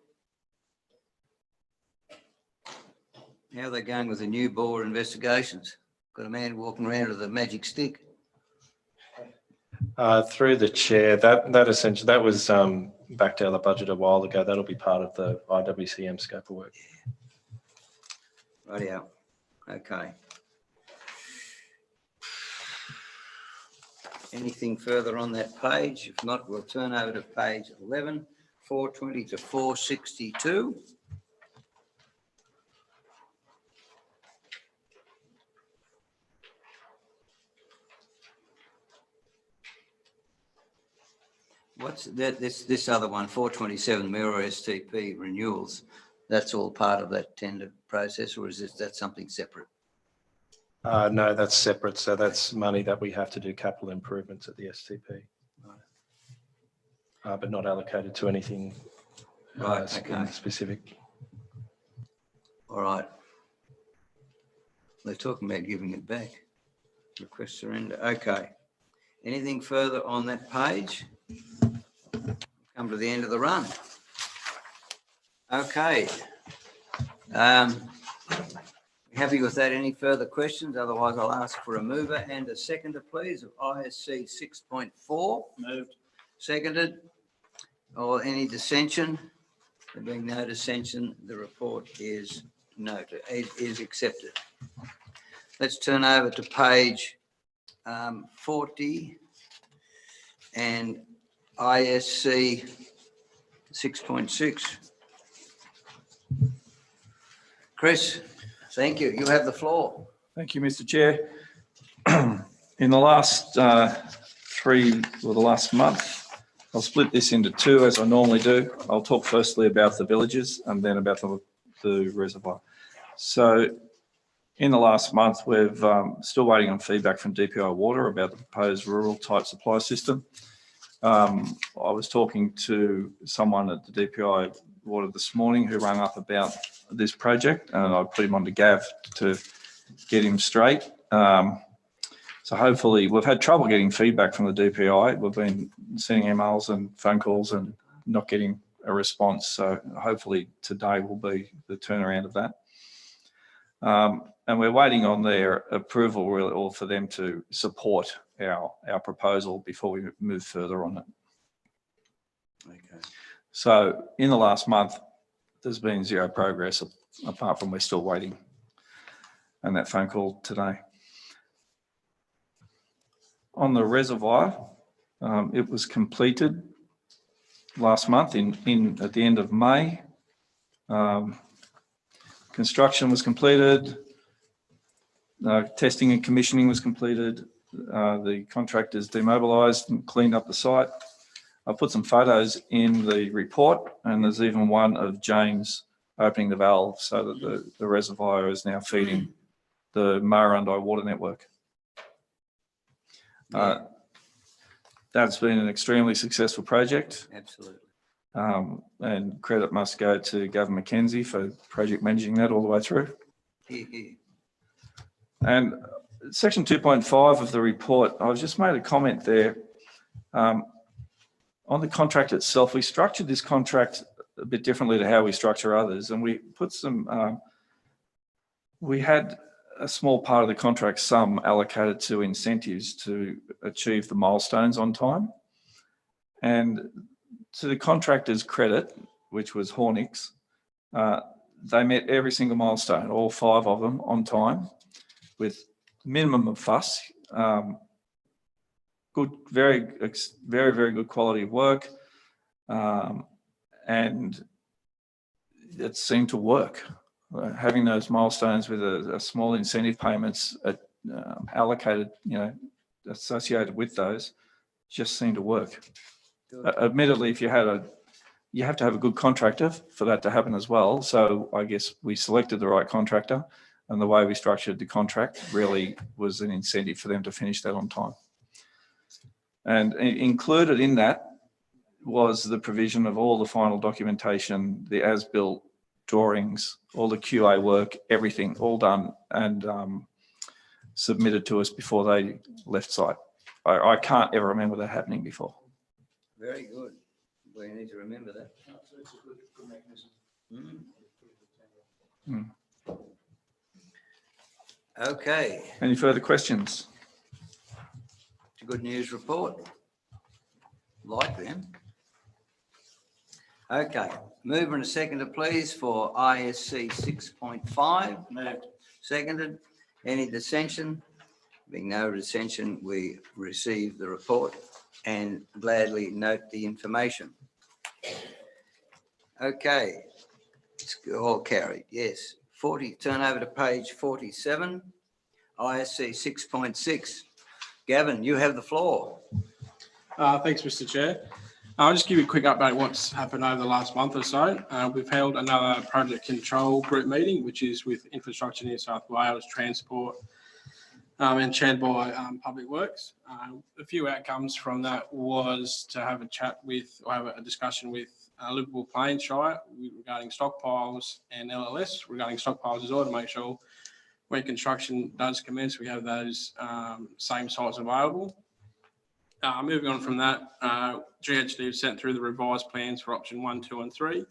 How are they going with the new bore investigations? Got a man walking around with a magic stick. Through the chair, that essentially, that was backed out of the budget a while ago. That'll be part of the IWCM scope of work. Rightio. Okay. Anything further on that page? If not, we'll turn over to page 11, 420 to 462. What's that? This other one, 427 Mirror STP renewals. That's all part of that tender process, or is that something separate? No, that's separate. So that's money that we have to do capital improvements at the STP, but not allocated to anything specific. All right. They're talking about giving it back. Request surrender. Okay. Anything further on that page? Come to the end of the run. Okay. Happy with that? Any further questions? Otherwise, I'll ask for a mover and a seconder, please, of ISC 6.4. Moved. Seconded. Or any dissension? There being no dissension, the report is noted, is accepted. Let's turn over to page 40 and ISC 6.6. Chris, thank you. You have the floor. Thank you, Mr. Chair. In the last the last month, I'll split this into two as I normally do. I'll talk firstly about the villages and then about the reservoir. So in the last month, we've still waiting on feedback from DPI Water about the proposed rural type supply system. I was talking to someone at the DPI Water this morning who rang up about this project, and I put him on to Gav to get him straight. So hopefully, we've had trouble getting feedback from the DPI. We've been sending emails and phone calls and not getting a response. So hopefully today will be the turnaround of that. And we're waiting on their approval, really, or for them to support our proposal before we move further on it. Okay. So in the last month, there's been zero progress apart from we're still waiting and that phone call today. On the reservoir, it was completed last month at the end of May. Construction was completed. Testing and commissioning was completed. The contractors demobilised and cleaned up the site. I put some photos in the report, and there's even one of James opening the valve so that the reservoir is now feeding the Mirando water network. Yeah. That's been an extremely successful project. Absolutely. And credit must go to Gavin McKenzie for project managing that all the way through. And section 2.5 of the report, I've just made a comment there. On the contract itself, we structured this contract a bit differently to how we structure others. And we put some, we had a small part of the contract sum allocated to incentives to achieve the milestones on time. And to the contractor's credit, which was Hornicks, They met every single milestone, all 5 of them, on time, with minimum of fuss. Good, very, very good quality of work, and it seemed to work. Having those milestones with a small incentive payments allocated, associated with those, just seemed to work. Admittedly, if you have to have a good contractor for that to happen as well. So I guess we selected the right contractor, and the way we structured the contract really was an incentive for them to finish that on time. And included in that was the provision of all the final documentation, the as-built drawings, all the QA work, everything, all done and submitted to us before they left site. I can't ever remember that happening before. Very good. We need to remember that. Okay, Any further questions? it's a good news report. Like them. Okay, mover and a seconder, please, for ISC 6.5. Moved. Seconded. Any dissension? Being no dissension, we receive the report and gladly note the information. Okay, it's all carried, yes. Turn over to page 47, ISC 6.6. Gavin, you have the floor. Thanks, Mr. Chair. I'll just give you a quick update what's happened over the last month or so. We've held another project control group meeting, which is with Infrastructure New South Wales, Transport, and chaired by Public Works. A few outcomes from that was to have a chat with, or have a discussion with Liverpool Plains Shire regarding stockpiles and LLS regarding stockpiles as well, to make sure when construction does commence, we have those same sites available. Moving on from that, GHD have sent through the revised plans for option 1, 2 and 3.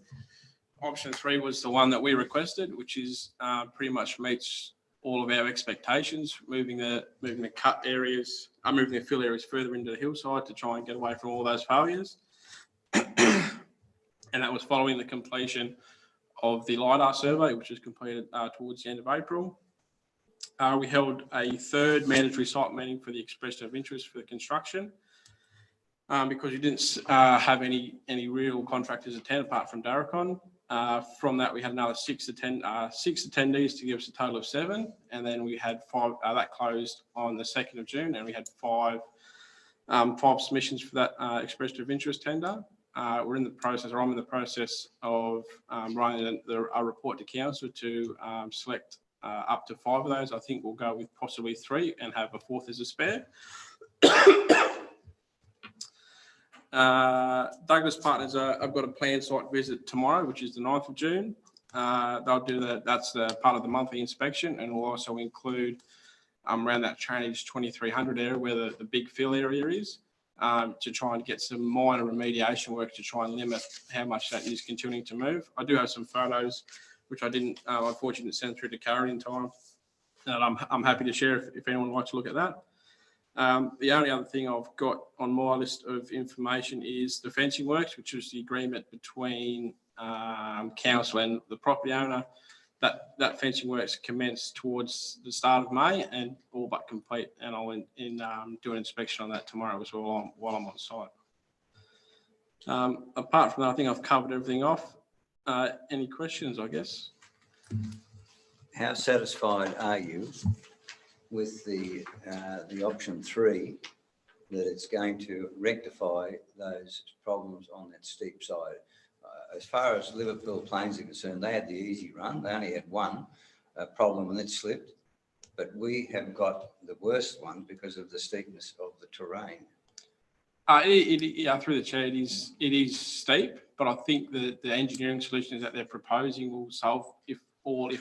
Option 3 was the one that we requested, which is pretty much meets all of our expectations, moving the cut areas, moving the fill areas further into the hillside to try and get away from all those failures. And that was following the completion of the LiDAR survey, which was completed towards the end of April. We held a third mandatory site meeting for the expression of interest for the construction because we didn't have any real contractors attend apart from Darracon. From that, we had another 6 attendees to give us a total of 7. And then we had 5, that closed on the 2nd of June, and we had 5 submissions for that expression of interest tender. I'm in the process of writing a report to council to select up to 5 of those. I think we'll go with possibly 3 and have a 4th as a spare. Douglas Partners, I've got a planned site visit tomorrow, which is the 9th of June. They'll do that. That's the part of the monthly inspection, and we'll also include around that drainage 2300 area where the big fill area is, to try and get some minor remediation work to try and limit how much that is continuing to move. I do have some photos which I didn't, unfortunately, send through to Karen in time, and I'm happy to share if anyone would like to look at that. The only other thing I've got on my list of information is the fencing works, which was the agreement between council and the property owner. That fencing works commenced towards the start of May and all but complete, and I'll do an inspection on that tomorrow as well while I'm on site. Apart from that, I think I've covered everything off. Any questions, I guess? How satisfied are you with the option 3 that it's going to rectify those problems on that steep side? As far as Liverpool Plains are concerned, they had the easy run. They only had one problem and it slipped. But we have got the worst one because of the steepness of the terrain. Through the chair, it is steep, but I think the engineering solutions that they're proposing will solve, if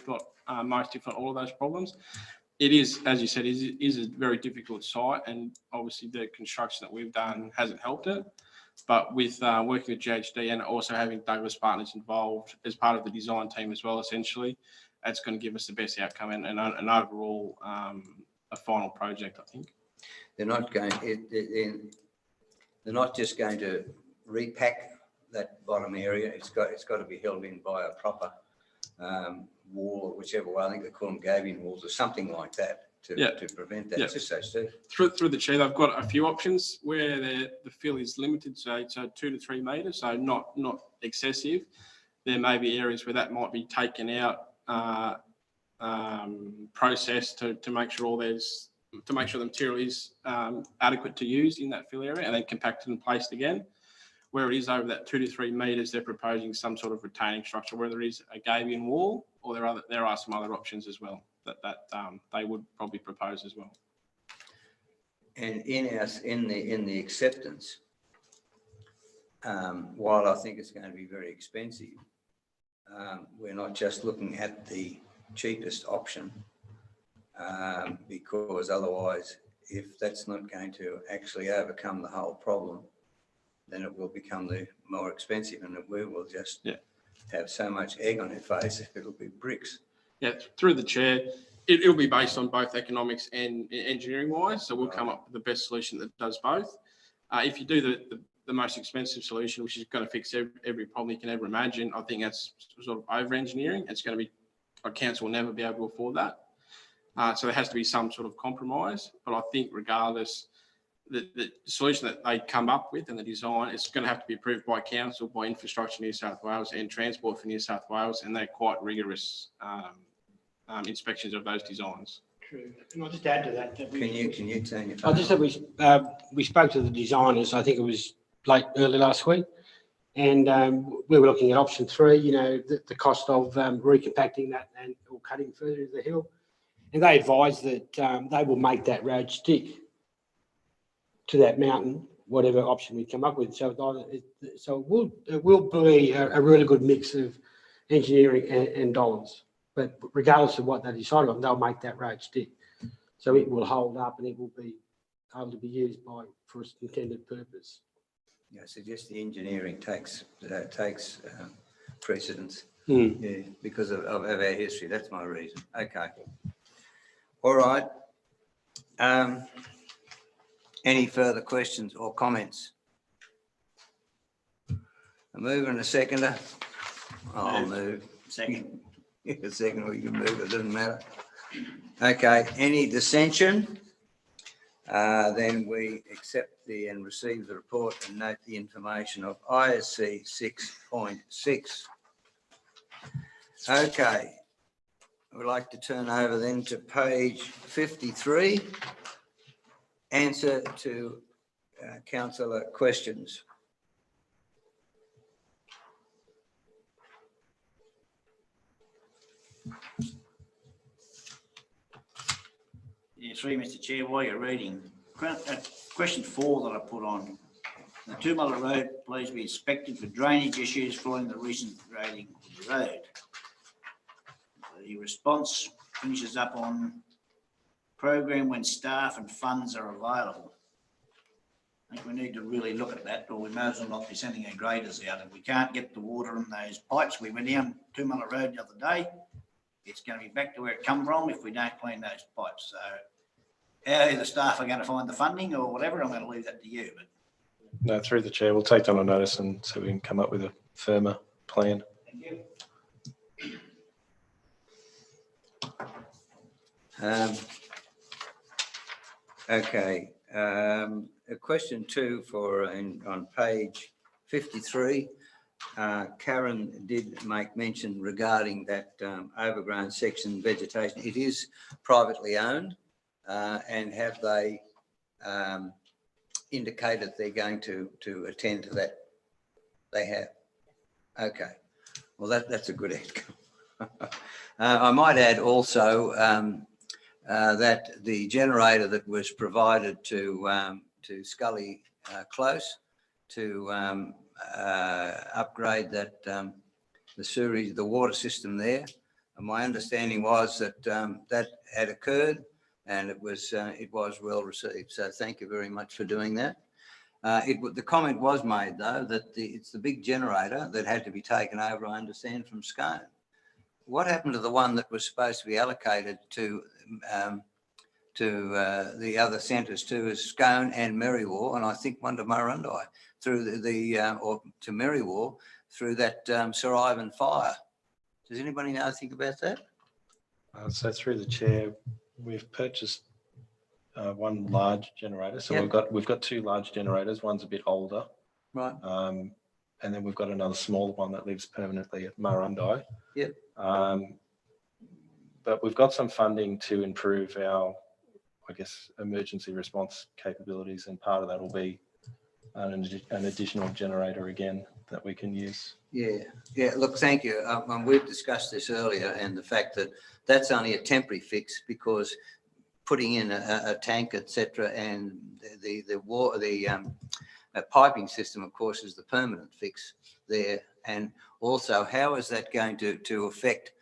not most, if not all of those problems. It is, as you said, is a very difficult site, and obviously the construction that we've done hasn't helped it. But with working with GHD and also having Douglas Partners involved as part of the design team as well, essentially, that's going to give us the best outcome and an overall a final project, I think. They're not just going to repack that bottom area. It's got to be held in by a proper wall, or whichever way, I think they call them gabion walls or something like that Yeah. to prevent that. Yeah. It's just so steep. Through the chair, they've got a few options where the fill is limited, so 2 to 3 metres, so not excessive. There may be areas where that might be taken out, processed to make sure the material is adequate to use in that fill area, and then compacted and placed again. Where it is over that 2 to 3 metres, they're proposing some sort of retaining structure, whether it is a gabion wall or there are some other options as well that they would probably propose as well. And in the acceptance, while I think it's going to be very expensive, we're not just looking at the cheapest option, because otherwise, if that's not going to actually overcome the whole problem, then it will become the more expensive, and we will just have so much egg on our face, it'll be bricks. Yeah, through the chair, it'll be based on both economics and engineering wise, so we'll come up with the best solution that does both. If you do the most expensive solution, which is going to fix every problem you can ever imagine, I think that's sort of over engineering. It's going to be, a council will never be able to afford that. So there has to be some sort of compromise, but I think regardless, the solution that they come up with and the design, it's going to have to be approved by council, by Infrastructure New South Wales and Transport for New South Wales, and they're quite rigorous inspections of those designs. True. And I'll just add to that. Can you turn your I just said we spoke to the designers, I think it was early last week, and we were looking at option 3, the cost of recompacting that or cutting further into the hill. And they advised that they will make that road stick to that mountain, whatever option we come up with. So it will be a really good mix of engineering and dollars. But regardless of what they decide on, they'll make that road stick. So it will hold up and it will be able to be used for its intended purpose. I suggest the engineering takes precedence, because of our history. That's my reason. Okay. All right. Any further questions or comments? A mover and a seconder. I'll move. Second. A second, or you can move, it doesn't matter. Okay, any dissension? Then we accept and receive the report and note the information of ISC 6.6. Okay, I would like to turn over then to page 53. Answer to councillor questions. Yeah, through Mr Chair, while you're reading, question 4 that I put on. The 2 Mile Road please be inspected for drainage issues following the recent grading of the road. The response finishes up on program when staff and funds are available. I think we need to really look at that, or we may as well not be sending our graders out. If we can't get the water in those pipes, we went down 2 Mile Road the other day, it's going to be back to where it come from if we don't clean those pipes. So how the staff are going to find the funding or whatever, I'm going to leave that to you. But No, through the chair, we'll take that on notice and so we can come up with a firmer plan. thank you. Okay, question 2 on page 53. Karen did make mention regarding that overgrown section vegetation. It is privately owned, and have they indicated they're going to attend to that? They have. Okay, well that's a good outcome. I might add also that the generator that was provided to Scully Close to upgrade that the water system there. And my understanding was that that had occurred, and it was well received. So thank you very much for doing that. The comment was made though that it's the big generator that had to be taken over, I understand, from Scone. What happened to the one that was supposed to be allocated to the other centres too, is Scone and Merriwar, and I think one to Mirando through or to Merriwar through that Sir Ivan fire. Does anybody know anything about that? So through the chair, we've purchased one large generator. So Yep. we've got two large generators. One's a bit older, Right. and then we've got another smaller one that lives permanently at Mirando. Yep. But we've got some funding to improve our, I guess, emergency response capabilities, and part of that will be an additional generator again that we can use. Yeah, yeah, look, thank you. We've discussed this earlier, and the fact that that's only a temporary fix, because putting in a tank, etc., and the piping system, of course, is the permanent fix there. And also, how is that going to affect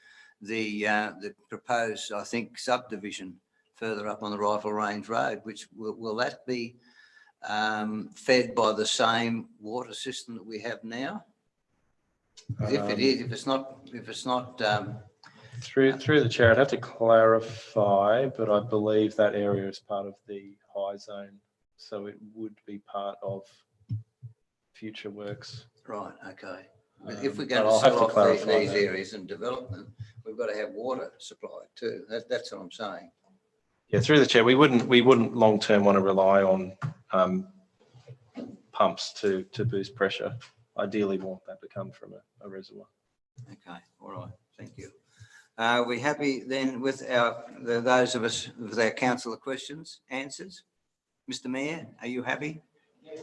the proposed, I think, subdivision further up on the Rifle Range Road? Which will that be fed by the same water system that we have now? If it is, if it's not, Through the chair, I'd have to clarify, but I believe that area is part of the high zone, so it would be part of future works. right, okay. But if we're But going to I'll have sell to off clarify these that. areas and develop them, we've got to have water supply too. That's what I'm saying. Yeah, through the chair, we wouldn't long term want to rely on pumps to boost pressure. Ideally, want that to come from a reservoir. Okay, all right, thank you. Are we happy then with those of us with our councillor questions, answers? Mr. Mayor, are you happy? Yeah.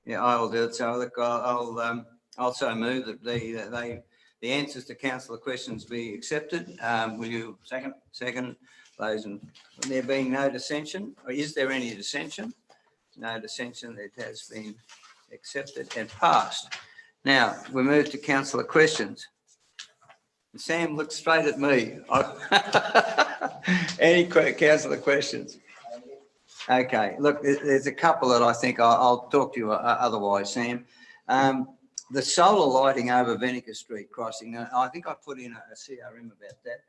Yeah, I'll do it. So look, I'll also move that the answers to councillor questions be accepted. Will you second? Second, those, and there being no dissension, or is there any dissension? No dissension. It has been accepted and passed. Now we move to councillor questions. Sam, look straight at me. Any councillor questions? Okay, look, there's a couple that I think I'll talk to you otherwise, Sam. The solar lighting over Venica Street crossing, I think I put in a CRM about that.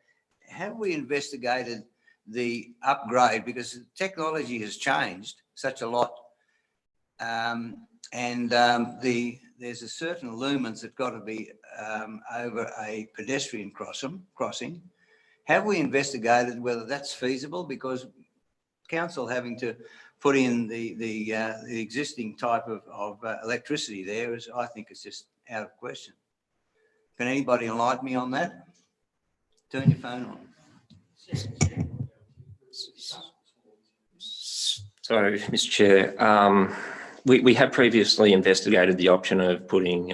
Have we investigated the upgrade? Because technology has changed such a lot. There's a certain lumens that got to be over a pedestrian crossing. Have we investigated whether that's feasible? Because council having to put in the existing type of electricity there is, I think, it's just out of question. Can anybody enlighten me on that? Turn your phone on. So, Mr. Chair, we have previously investigated the option of putting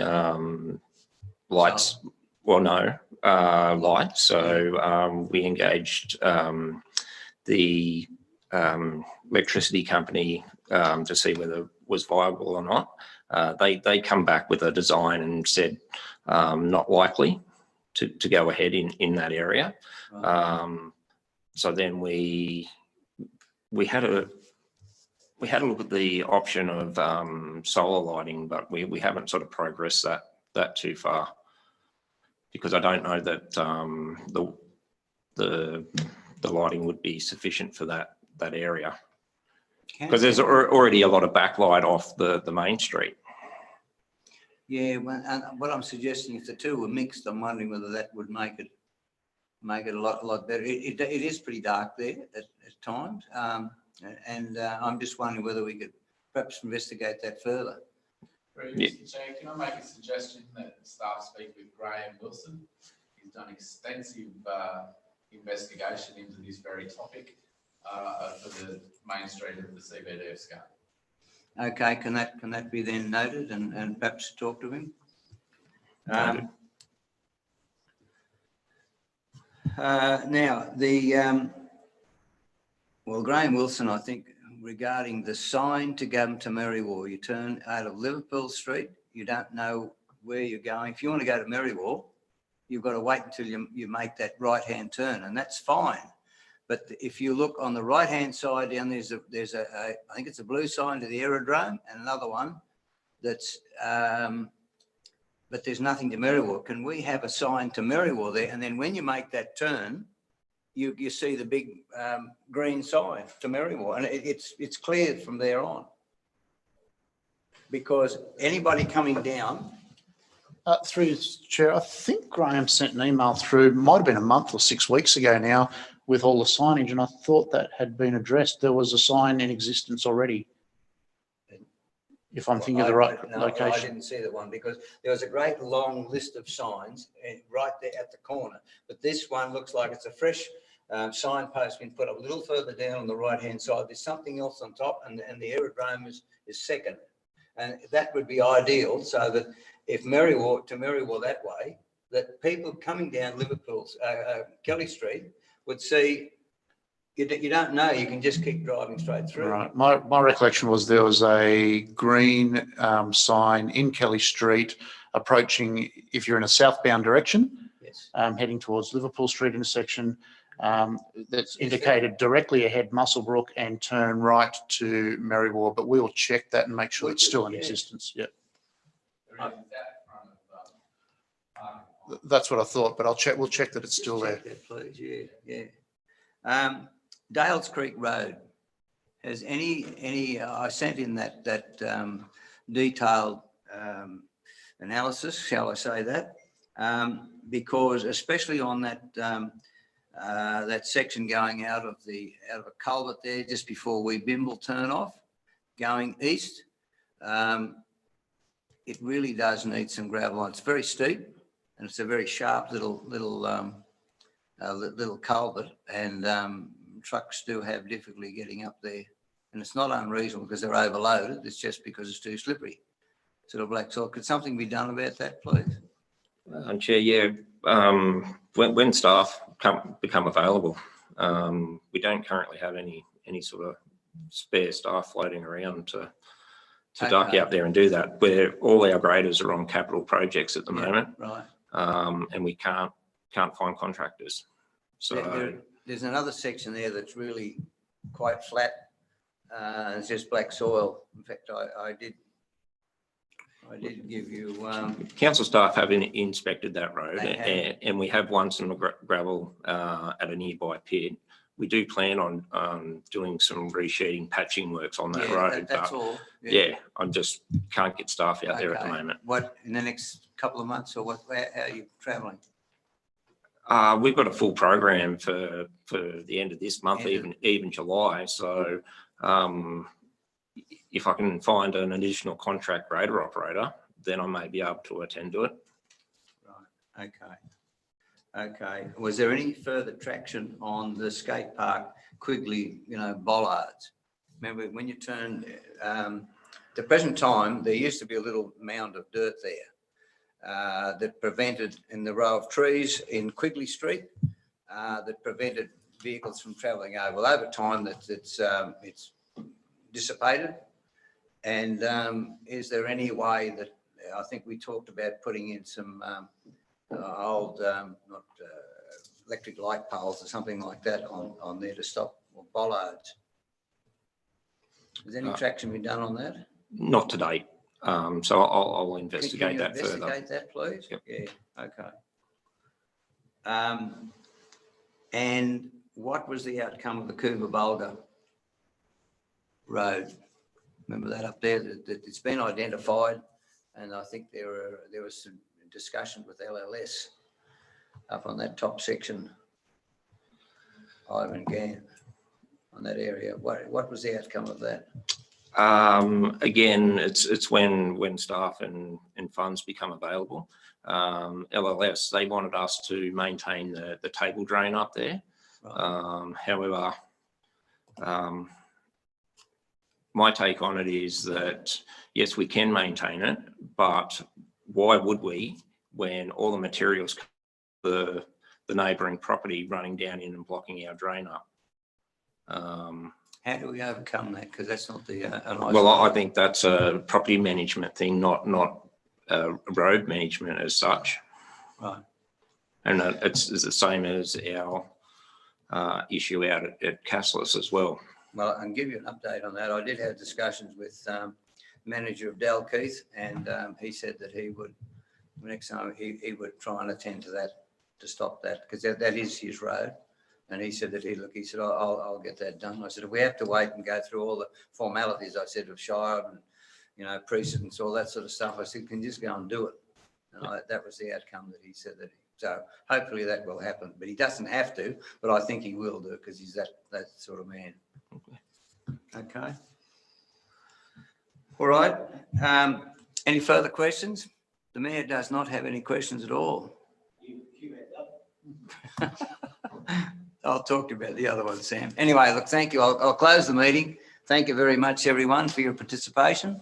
lights, lights. So we engaged the electricity company to see whether it was viable or not. They come back with a design and said not likely to go ahead in that area. So then we had a look at the option of solar lighting, but we haven't sort of progressed that too far, because I don't know that the lighting would be sufficient for that area, because there's already a lot of backlight off the main street. Yeah, well, and what I'm suggesting, if the two were mixed, I'm wondering whether that would make it a lot better. It is pretty dark there at times. I'm just wondering whether we could perhaps investigate that further. Mr. Chair, can I make a suggestion that staff speak with Graham Wilson? He's done extensive investigation into this very topic for the main street of the CBD of Scone. Okay, can that be then noted and perhaps talk to him? Now Graham Wilson, I think, regarding the sign to go to Merriwall, you turn out of Liverpool Street, you don't know where you're going. If you want to go to Merriwall, you've got to wait until you make that right-hand turn, and that's fine. But if you look on the right-hand side down, there's a I think it's a blue sign to the aerodrome, and another one that's, but there's nothing to Merriwall. Can we have a sign to Merriwall there? And then when you make that turn, you see the big green sign to Merriwall, and it's cleared from there on. Because anybody coming down Through you, Chair, I think Graham sent an email through, might have been a month or 6 weeks ago now, with all the signage, and I thought that had been addressed. There was a sign in existence already. If I'm thinking of the right No, I location. didn't see that one because there was a great long list of signs right there at the corner. But this one looks like it's a fresh signpost been put up a little further down on the right-hand side. There's something else on top, and the aerodrome is second. And that would be ideal, so that if Merriwar that way, that people coming down Liverpool's Kelly Street would see. You don't know, you can just keep driving straight through. Right. My recollection was there was a green sign in Kelly Street approaching, if you're in a southbound direction, Yes. Heading towards Liverpool Street intersection, that's indicated directly ahead Musselbrook and turn right to Merriwar, but we'll check that and make sure it's still in existence. Yeah. That's what I thought, but we'll check that it's still there. That, please. Yeah. Dales Creek Road. Has any I sent in that detailed analysis, shall I say that? Because especially on that section going out of a culvert there just before Bimble turn off, going east, it really does need some gravel. It's very steep and it's a very sharp little culvert, and trucks do have difficulty getting up there, and it's not unreasonable because they're overloaded. It's just because it's too slippery. Sort of black soil. Could something be done about that, please? Chair, yeah. When staff become available, we don't currently have any sort of spare staff floating around to duck out there and do that. Where all our graders are on capital projects at the moment, right? And we can't find contractors. So there's another section there that's really quite flat. It's just black soil. In fact, I did give you. Council staff have inspected that road, and we have won some gravel at a nearby pit. We do plan on doing some resheeting, patching works on that road. That's all. Yeah, I just can't get staff out there at the moment. What, in the next couple of months, or what? How are you travelling? We've got a full program for the end of this month, even July. So if I can find an additional contract grader operator, then I may be able to attend to it. Right. Okay. Was there any further traction on the skate park Quigley, bollards? Remember when you turned, the present time, there used to be a little mound of dirt there that prevented, in the row of trees in Quigley Street, that prevented vehicles from travelling over. Well, over time, it's dissipated. And is there any way that, I think we talked about putting in some old electric light poles or something like that on there to stop bollards? Has any traction been done on that? Not to date. So I'll investigate that further. Investigate that, please. Yep. Yeah. Okay. And what was the outcome of the Coomba Road? Remember that up there? That it's been identified, and I think there was some discussion with LLS up on that top section, Ivan Gann, on that area. What was the outcome of that? Again, it's when staff and funds become available. LLS, they wanted us to maintain the table drain up there. Right. However, my take on it is that, yes, we can maintain it, but why would we when all the materials the neighbouring property running down in and blocking our drain up? How do we overcome that? Because that's not the well, I think that's a property management thing, not road management as such. Right. And it's the same as our issue out at Casslis as well. Well, I can give you an update on that. I did have discussions with the manager of Dalkeith, and he said that he would, next time, he would try and attend to that, to stop that, because that is his road. And he said that he said, I'll get that done. I said, if we have to wait and go through all the formalities, I said, of Shire and, precedents, all that sort of stuff, I said, can you just go and do it? That was the outcome that he said that. So hopefully that will happen, but he doesn't have to, but I think he will do because he's that sort of man. Okay. All right. Any further questions? The mayor does not have any questions at all. I'll talk to you about the other one, Sam. Anyway, look, thank you. I'll close the meeting. Thank you very much, everyone, for your participation.